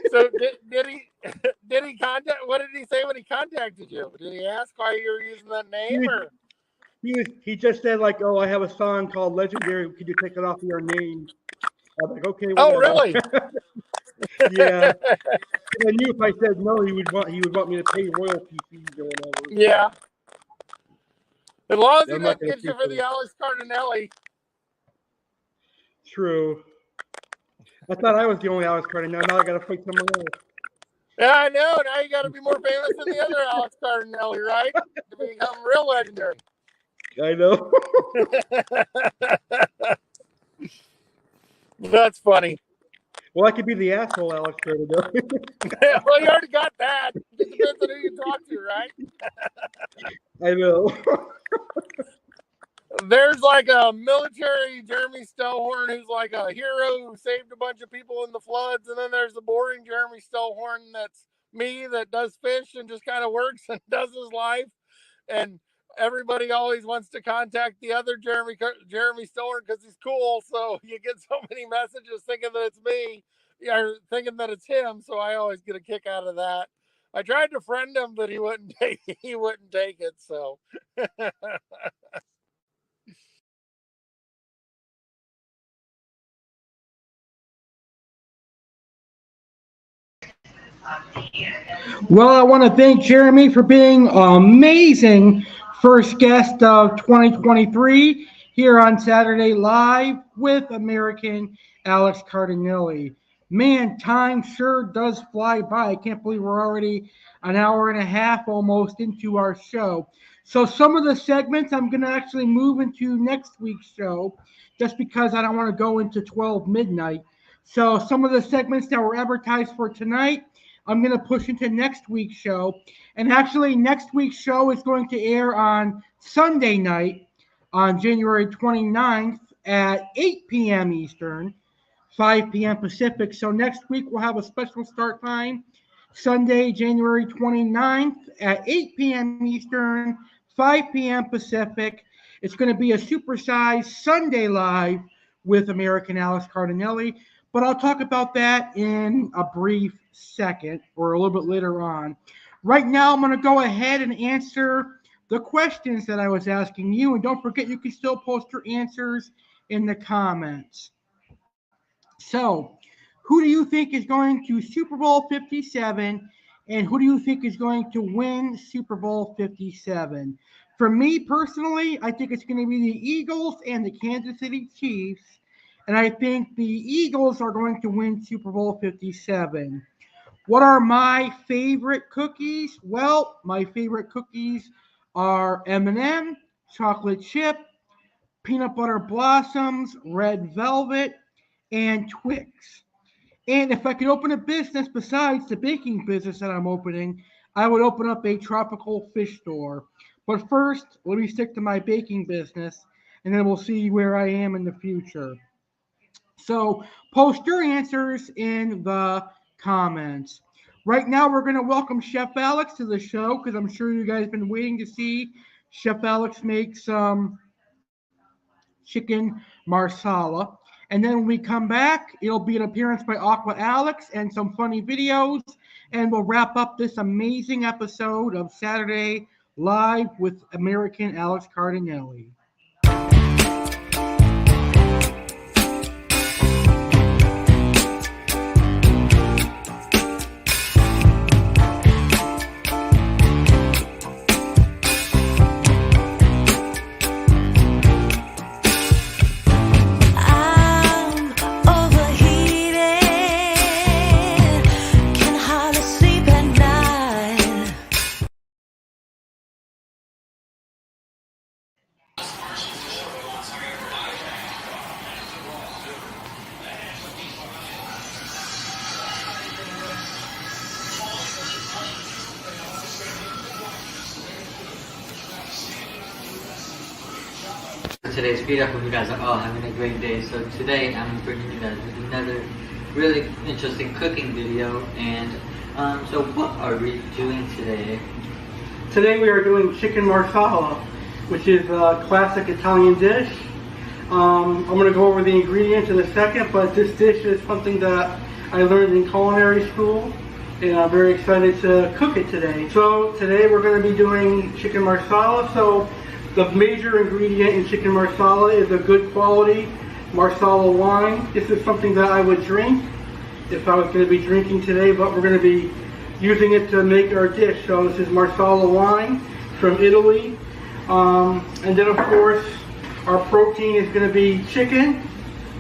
Speaker 6: So did he contact? What did he say when he contacted you? Did he ask why you were using that name?
Speaker 4: He just said like, oh, I have a song called Legendary. Could you take it off of your name? I was like, okay. Whatever.
Speaker 6: Oh, really?
Speaker 4: Yeah. I knew if I said no, he would want me to pay royalty fees or whatever.
Speaker 6: Yeah. As long as he didn't get you for the Alex Cardinale.
Speaker 4: True. I thought I was the only Alex Cardinale. Now I got to fight someone else.
Speaker 6: Yeah, I know. Now you got to be more famous than the other Alex Cardinale, right? To become real legendary.
Speaker 4: I know.
Speaker 6: That's funny.
Speaker 4: Well, I could be the asshole Alex Cardinale.
Speaker 6: Well, you already got that. It depends on who you talk to, right?
Speaker 4: I know.
Speaker 6: There's like a military Jeremy Stellhorn who's like a hero who saved a bunch of people in the floods. And then there's the boring Jeremy Stellhorn that's me that does fish and just kind of works and does his life. And everybody always wants to contact the other Jeremy Stellhorn because he's cool. So you get so many messages thinking that it's me or thinking that it's him. So I always get a kick out of that. I tried to friend him, but he wouldn't take it. So
Speaker 2: Well, I want to thank Jeremy for being amazing first guest of 2023 here on Saturday Live with American Alex Cardinale. Man, time sure does fly by. I can't believe we're already an hour and a half almost into our show. So some of the segments I'm going to actually move into next week's show just because I don't want to go into 12 midnight. So some of the segments that were advertised for tonight, I'm going to push into next week's show. And actually, next week's show is going to air on Sunday night on January 29th at 8 p.m. Eastern, 5 p.m. Pacific. So next week we'll have a special start time, Sunday, January 29th at 8 p.m. Eastern, 5 p.m. Pacific. It's going to be a supersized Sunday live with American Alex Cardinale, but I'll talk about that in a brief second or a little bit later on. Right now, I'm going to go ahead and answer the questions that I was asking you, and don't forget you can still post your answers in the comments. So, who do you think is going to Super Bowl 57, and who do you think is going to win Super Bowl 57? For me personally, I think it's going to be the Eagles and the Kansas City Chiefs, and I think the Eagles are going to win Super Bowl 57. What are my favorite cookies? Well, my favorite cookies are M&M, chocolate chip, peanut butter blossoms, red velvet, and Twix. And if I could open a business besides the baking business that I'm opening, I would open up a tropical fish store. But first, let me stick to my baking business, and then we'll see where I am in the future. So post your answers in the comments. Right now, we're going to welcome Chef Alex to the show because I'm sure you guys have been waiting to see Chef Alex make some chicken marsala. And then when we come back, it'll be an appearance by Aqua Alex and some funny videos. And we'll wrap up this amazing episode of Saturday Live with American Alex Cardinale.
Speaker 7: Today's video. I hope you guys are all having a great day. So today I'm bringing you guys with another really interesting cooking video. And so what are we doing today?
Speaker 4: Today we are doing chicken marsala, which is a classic Italian dish. I'm going to go over the ingredients in a second, but this dish is something that I learned in culinary school, and I'm very excited to cook it today. So today we're going to be doing chicken marsala. So the major ingredient in chicken marsala is a good quality marsala wine. This is something that I would drink if I was going to be drinking today, but we're going to be using it to make our dish. So this is marsala wine from Italy. And then of course our protein is going to be chicken.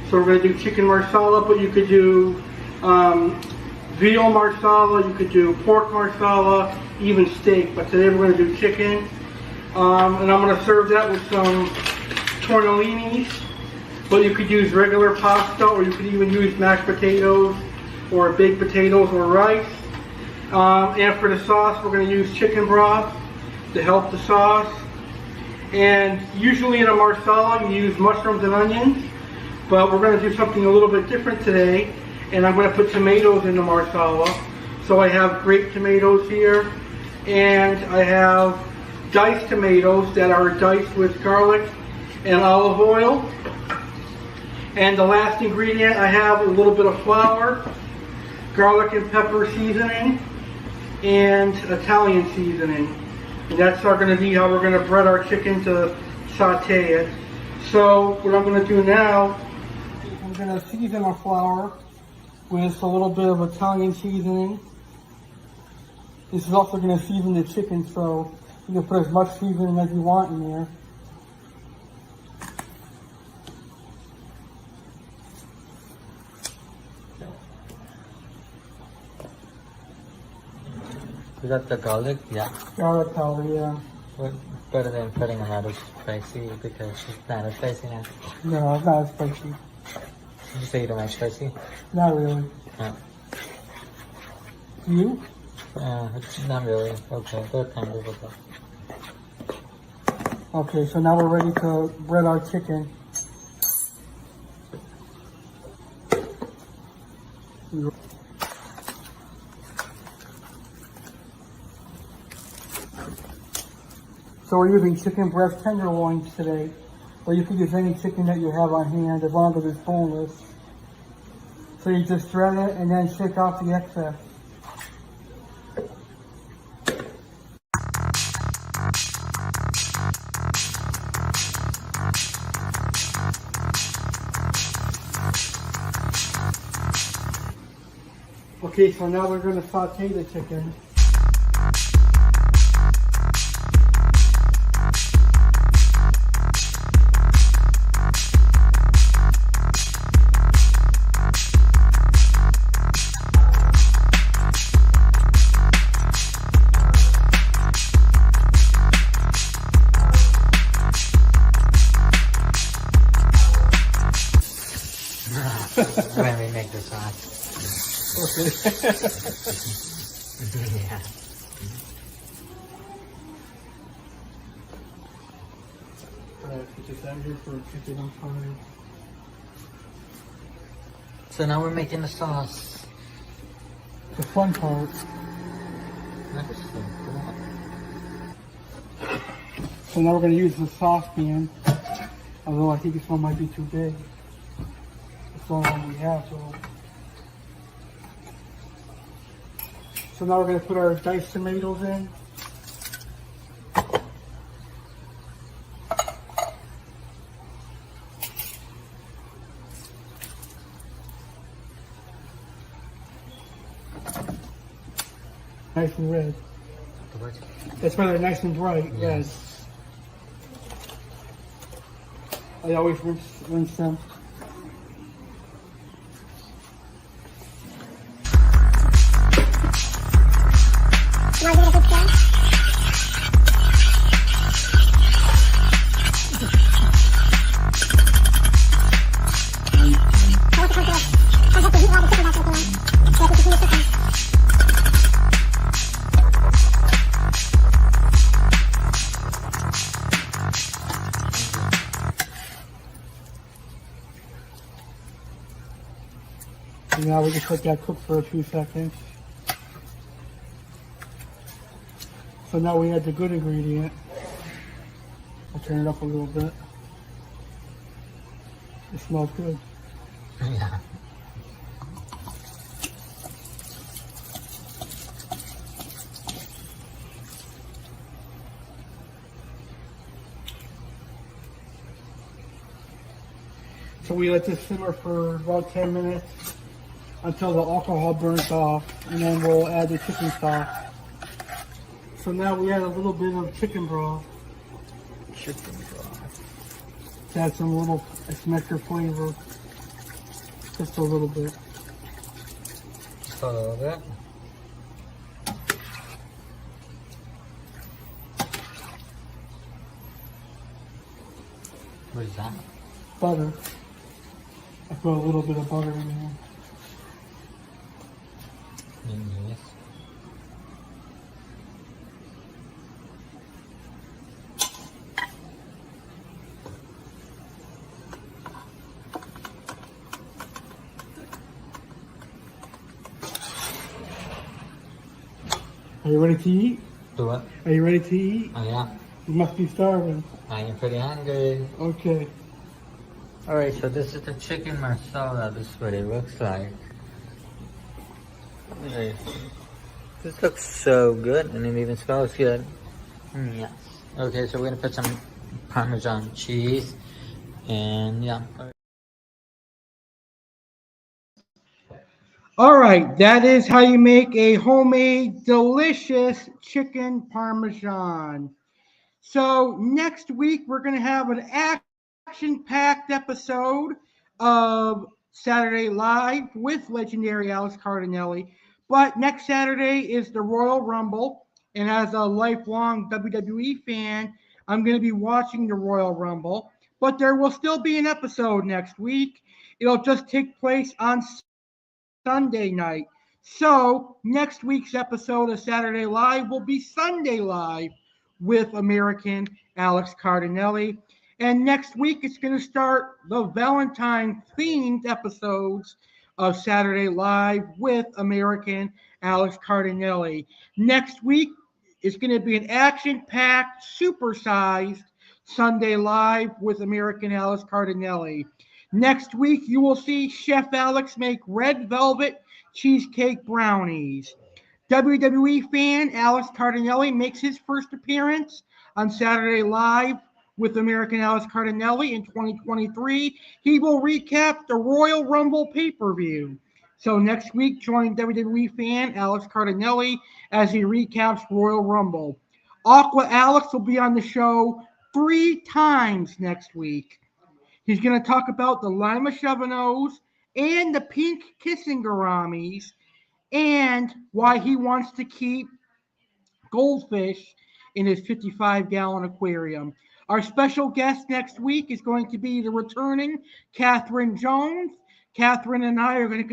Speaker 4: So we're going to do chicken marsala, but you could do veal marsala, you could do pork marsala, even steak. But today we're going to do chicken. And I'm going to serve that with some tortellinis, but you could use regular pasta, or you could even use mashed potatoes or baked potatoes or rice. And for the sauce, we're going to use chicken broth to help the sauce. And usually in a marsala you use mushrooms and onions, but we're going to do something a little bit different today, and I'm going to put tomatoes in the marsala. So I have grape tomatoes here, and I have diced tomatoes that are diced with garlic and olive oil. And the last ingredient, I have a little bit of flour, garlic and pepper seasoning, and Italian seasoning. And that's going to be how we're going to bread our chicken to saute it. So what I'm going to do now is I'm going to season our flour with a little bit of Italian seasoning. This is also going to season the chicken, so you can put as much seasoning as you want in there.
Speaker 7: Is that the garlic? Yeah.
Speaker 2: Garlic powder, yeah.
Speaker 7: What, better than putting a lot of spicy because it's not as spicy now.
Speaker 2: No, it's not as spicy.
Speaker 7: Did you say you don't like spicy?
Speaker 2: Not really.
Speaker 7: No.
Speaker 2: You?
Speaker 7: It's not really. Okay, they're kind of okay.
Speaker 2: Okay, so now we're ready to bread our chicken. So we're using chicken breast tenderloins today, or you can use any chicken that you have on hand as long as it's boneless. So you just shred it and then shake off the excess. Okay, so now we're going to saute the chicken.
Speaker 7: When we make the sauce.
Speaker 2: Okay.
Speaker 7: Yeah.
Speaker 2: Alright, put this out here for chicken on fire.
Speaker 7: So now we're making the sauce.
Speaker 2: The fun part.
Speaker 7: That's so cool.
Speaker 2: So now we're going to use the saucepan, although I think this one might be too big. That's the only one we have, so now we're going to put our diced tomatoes in. Nice and red. That's why they're nice and bright, yes. I always rinse them. And now we just let that cook for a few seconds. So now we add the good ingredient. I'll turn it up a little bit. It smells good.
Speaker 7: Yeah.
Speaker 2: So we let this simmer for about 10 minutes until the alcohol burns off, and then we'll add the chicken stock. So now we add a little bit of chicken broth.
Speaker 7: Chicken broth.
Speaker 2: To add some extra flavor. Just a little bit.
Speaker 7: Just a little bit. What is that?
Speaker 2: Butter. I put a little bit of butter in here.
Speaker 7: Yes.
Speaker 2: Are you ready to eat?
Speaker 7: Do what?
Speaker 2: Are you ready to eat?
Speaker 7: Oh yeah.
Speaker 2: You must be starving.
Speaker 7: I am pretty hungry.
Speaker 2: Okay.
Speaker 7: Alright, so this is the chicken marsala. This is what it looks like. Hey, this looks so good, and it even smells good. Yes. Okay, so we're gonna put some Parmesan cheese, and yeah.
Speaker 2: All right, that is how you make a homemade, delicious chicken parmesan. So next week, we're going to have an action-packed episode of Saturday Live with legendary Alex Cardinale. But next Saturday is the Royal Rumble. And as a lifelong WWE fan, I'm going to be watching the Royal Rumble. But there will still be an episode next week. It'll just take place on Sunday night. So next week's episode of Saturday Live will be Sunday Live with American Alex Cardinale. And next week it's going to start the Valentine themed episodes of Saturday Live with American Alex Cardinale. Next week it's going to be an action-packed, supersized Sunday Live with American Alex Cardinale. Next week, you will see Chef Alex make red velvet cheesecake brownies. WWE fan Alex Cardinale makes his first appearance on Saturday Live with American Alex Cardinale in 2023. He will recap the Royal Rumble pay-per-view. So next week, join WWE fan Alex Cardinale as he recaps Royal Rumble. Aqua Alex will be on the show 3 times next week. He's going to talk about the Lima Chevanos and the pink kissing gouramis and why he wants to keep goldfish in his 55-gallon aquarium. Our special guest next week is going to be the returning Catherine Jones. Catherine and I are going to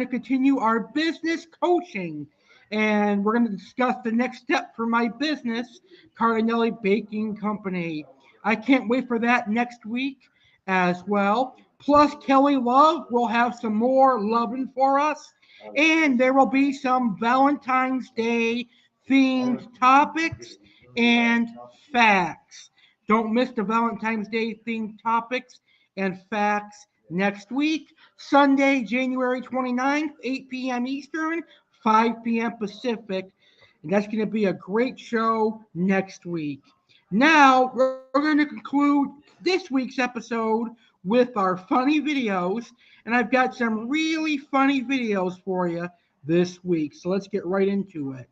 Speaker 2: continue our business coaching, and we're going to discuss the next step for my business, Cardinale Baking Company. I can't wait for that next week as well. Plus, Kelly Love will have some more Lovin for us. And there will be some Valentine's Day themed topics and facts. Don't miss the Valentine's Day themed topics and facts next week. Sunday, January 29th, 8 p.m. Eastern, 5 p.m. Pacific. And that's going to be a great show next week. Now, we're going to conclude this week's episode with our funny videos. And I've got some really funny videos for you this week. So let's get right into it.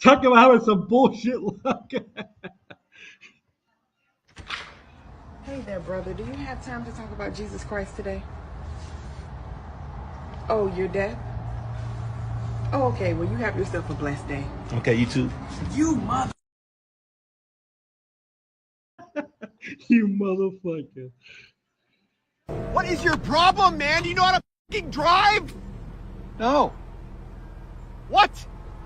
Speaker 2: Talk about having some bullshit luck.
Speaker 8: Hey there, brother. Do you have time to talk about Jesus Christ today? Oh, you're dead? Oh, okay. Well, you have yourself a blessed day.
Speaker 9: Okay, you too.
Speaker 8: You mother...
Speaker 2: You motherfucker.
Speaker 10: What is your problem, man? Do you know how to fucking drive?
Speaker 9: No.
Speaker 10: What?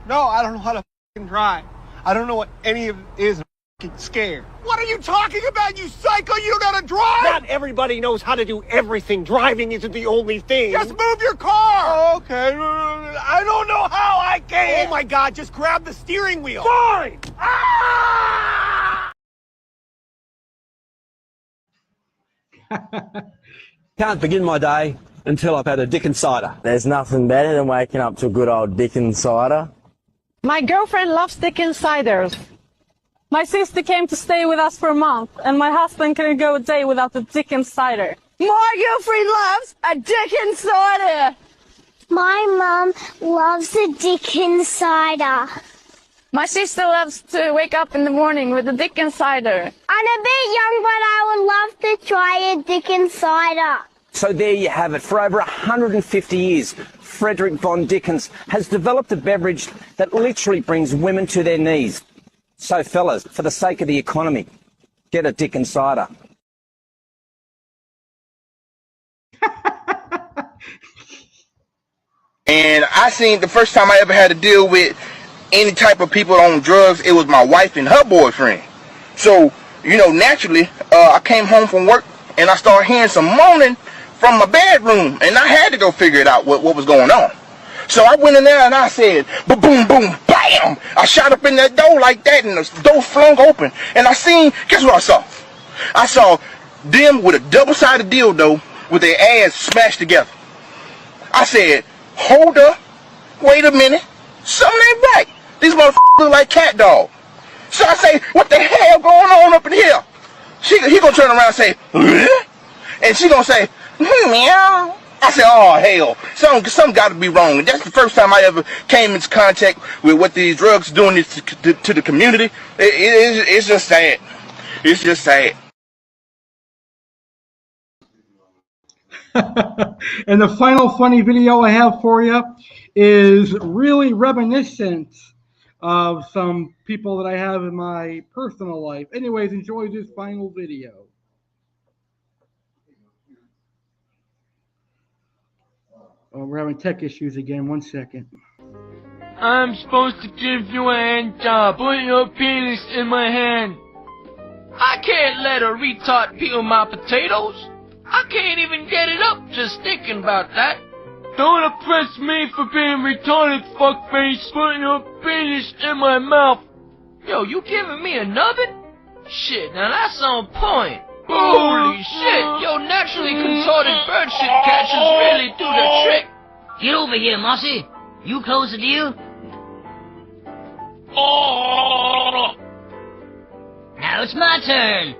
Speaker 10: No, I don't know how to fucking drive. I don't know what any of it is. I'm fucking scared. What are you talking about, you psycho? You don't know how to drive?
Speaker 11: Not everybody knows how to do everything. Driving isn't the only thing.
Speaker 10: Just move your car!
Speaker 11: Oh, okay. I don't know how I can.
Speaker 10: Oh my God, just grab the steering wheel.
Speaker 11: Fine! Ah!
Speaker 9: Can't begin my day until I've had a Dickens cider.
Speaker 12: There's nothing better than waking up to a good old Dickens cider.
Speaker 13: My girlfriend loves Dickens ciders. My sister came to stay with us for a month, and my husband couldn't go a day without a Dickens cider.
Speaker 14: My girlfriend loves a Dickens cider.
Speaker 15: My mum loves a Dickens cider.
Speaker 13: My sister loves to wake up in the morning with a Dickens cider.
Speaker 15: I'm a bit young, but I would love to try a Dickens cider.
Speaker 16: So there you have it. For over 150 years, Frederick von Dickens has developed a beverage that literally brings women to their knees. So fellas, for the sake of the economy, get a Dickens cider.
Speaker 17: And I seen the first time I ever had to deal with any type of people on drugs, it was my wife and her boyfriend. So, you know, naturally, I came home from work and I started hearing some moaning from my bedroom, and I had to go figure it out what was going on. So I went in there and I said, boom, boom, bam! I shot up in that door like that, and the door flung open, and I seen, guess what I saw? I saw them with a double-sided dildo with their ass smashed together. I said, hold up, wait a minute, something ain't right. These motherfuckers look like cat dogs. So I say, what the hell going on up in here? He gonna turn around and say, huh? And she gonna say, meow. I said, oh hell, something got to be wrong. And that's the first time I ever came into contact with what these drugs are doing to the community. It's just sad. It's just sad.
Speaker 2: And the final funny video I have for you is really reminiscent of some people that I have in my personal life. Anyways, enjoy this final video. Oh, we're having tech issues again. 1 second.
Speaker 18: I'm supposed to give you a hand job. Put your penis in my hand. I can't let a retard peel my potatoes. I can't even get it up just thinking about that. Don't oppress me for being retarded, fuckface. Put your penis in my mouth. Yo, you giving me a nubbin? Shit, now that's on point. Holy shit, yo, naturally contorted bird shit catchers really do the trick.
Speaker 19: Get over here, Mossy. You close the deal?
Speaker 18: Oh!
Speaker 19: Now it's my turn.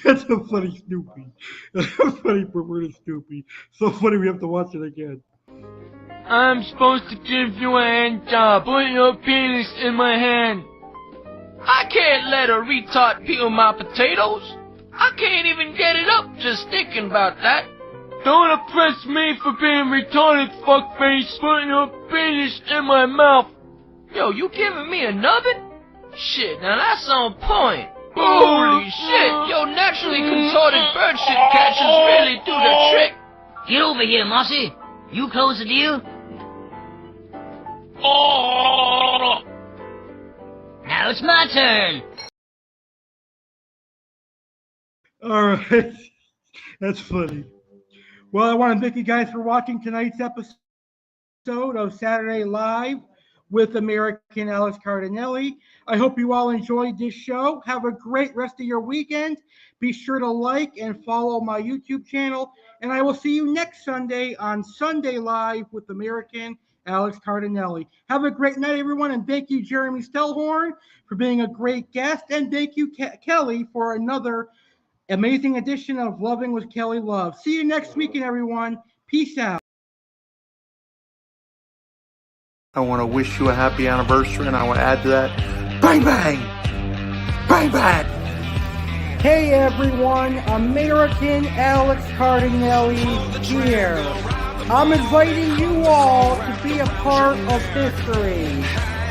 Speaker 2: That's a funny Snoopy. That's a funny perverted Snoopy. So funny we have to watch it again.
Speaker 18: I'm supposed to give you a hand job. Put your penis in my hand. I can't let a retard peel my potatoes. I can't even get it up just thinking about that. Don't oppress me for being retarded, fuckface. Put your penis in my mouth. Yo, you giving me a nubbin? Shit, now that's on point. Holy shit, yo, naturally contorted bird shit catchers really do the trick.
Speaker 19: Get over here, Mossy. You close the deal?
Speaker 18: Oh!
Speaker 19: Now it's my turn.
Speaker 2: All right. That's funny. Well, I want to thank you guys for watching tonight's episode of Saturday Live with American Alex Cardinale. I hope you all enjoyed this show. Have a great rest of your weekend. Be sure to like and follow my YouTube channel. And I will see you next Sunday on Sunday Live with American Alex Cardinale. Have a great night, everyone. And thank you, Jeremy Stellhorn, for being a great guest. And thank you, Kelly, for another amazing edition of Lovin' with Kelly Love. See you next weekend, everyone. Peace out.
Speaker 20: I want to wish you a happy anniversary, and I want to add to that, bang, bang, bang, bang.
Speaker 2: Hey, everyone. American Alex Cardinale here. I'm inviting you all to be a part of history.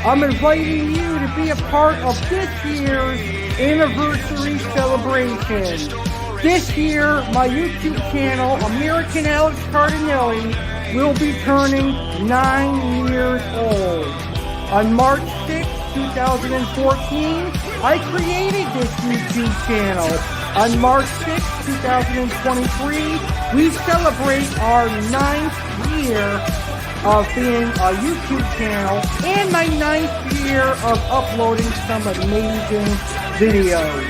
Speaker 2: I'm inviting you to be a part of this year's anniversary celebration. This year, my YouTube channel, American Alex Cardinale, will be turning 9 years old. On March 6, 2014, I created this YouTube channel. On March 6, 2023, we celebrate our 9th year of being a YouTube channel and my 9th year of uploading some amazing videos.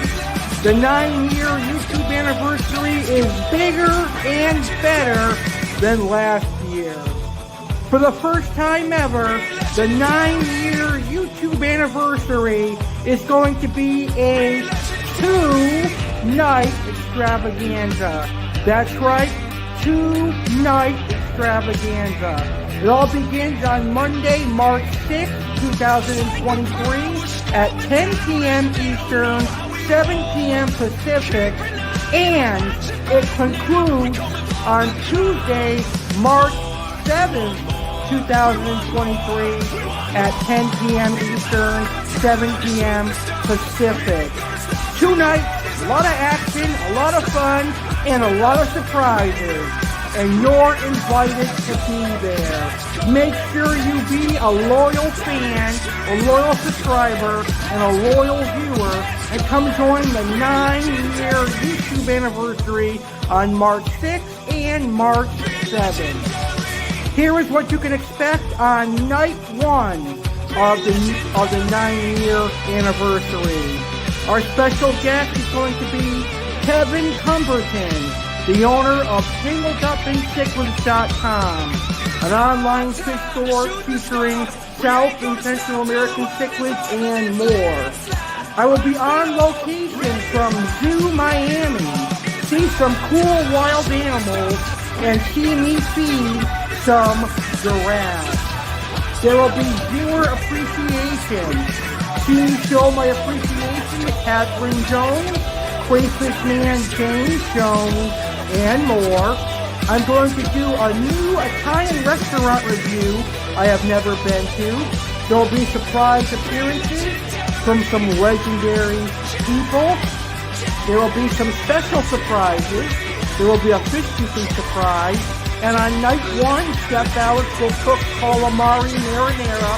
Speaker 2: The 9-year YouTube anniversary is bigger and better than last year. For the first time ever, the 9-year YouTube anniversary is going to be a 2-night extravaganza. That's right, 2-night extravaganza. It all begins on Monday, March 6, 2023 at 10 p.m. Eastern, 7 p.m. Pacific, and it concludes on Tuesday, March 7th, 2023 at 10 p.m. Eastern, 7 p.m. Pacific. 2 nights, a lot of action, a lot of fun, and a lot of surprises. And you're invited to be there. Make sure you be a loyal fan, a loyal subscriber, and a loyal viewer, and come join the 9-year YouTube anniversary on March 6th and March 7th. Here is what you can expect on night 1 of the 9-year anniversary. Our special guest is going to be Kevin Cumberton, the owner of SingledUpInCichlids.com, an online fish store featuring South and Central American cichlids and more. I will be on location from Zoo Miami, see some cool wild animals, and see me feed some giraffes. There will be viewer appreciation. See me show my appreciation to Catherine Jones, Crayfish Man James Jones, and more. I'm going to do a new Italian restaurant review I have never been to. There will be surprise appearances from some legendary people. There will be some special surprises. There will be a fish keeping surprise. And on night 1, Chef Alex will cook calamari marinara,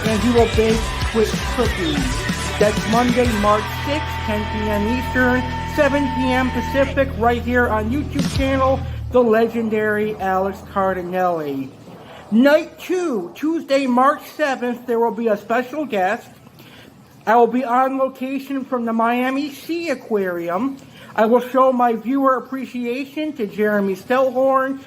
Speaker 2: and he will bake quick cookies. That's Monday, March 6th, 10 p.m. Eastern, 7 p.m. Pacific, right here on YouTube channel, the legendary Alex Cardinale. Night 2, Tuesday, March 7th, there will be a special guest. I will be on location from the Miami Sea Aquarium. I will show my viewer appreciation to Jeremy Stellhorn,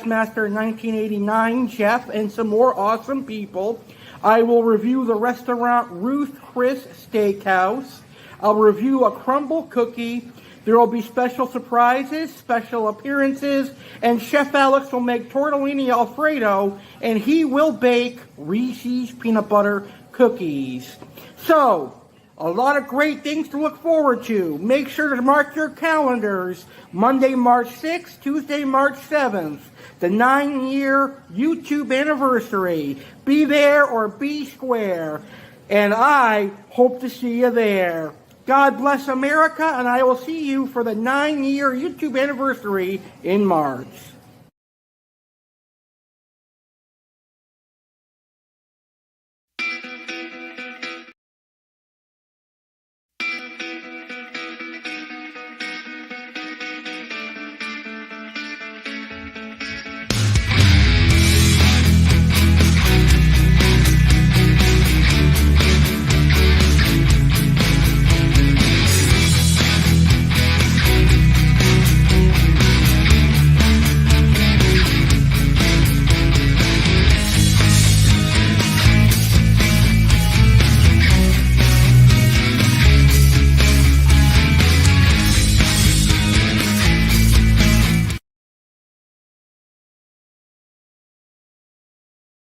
Speaker 2: Master 1989, Jeff, and some more awesome people. I will review the restaurant Ruth Chris Steakhouse. I'll review a crumble cookie. There will be special surprises, special appearances, and Chef Alex will make tortellini Alfredo, and he will bake Reese's peanut butter cookies. So, a lot of great things to look forward to. Make sure to mark your calendars. Monday, March 6th, Tuesday, March 7th. The 9-year YouTube anniversary. Be there or be square. And I hope to see you there. God bless America, and I will see you for the 9-year YouTube anniversary in March.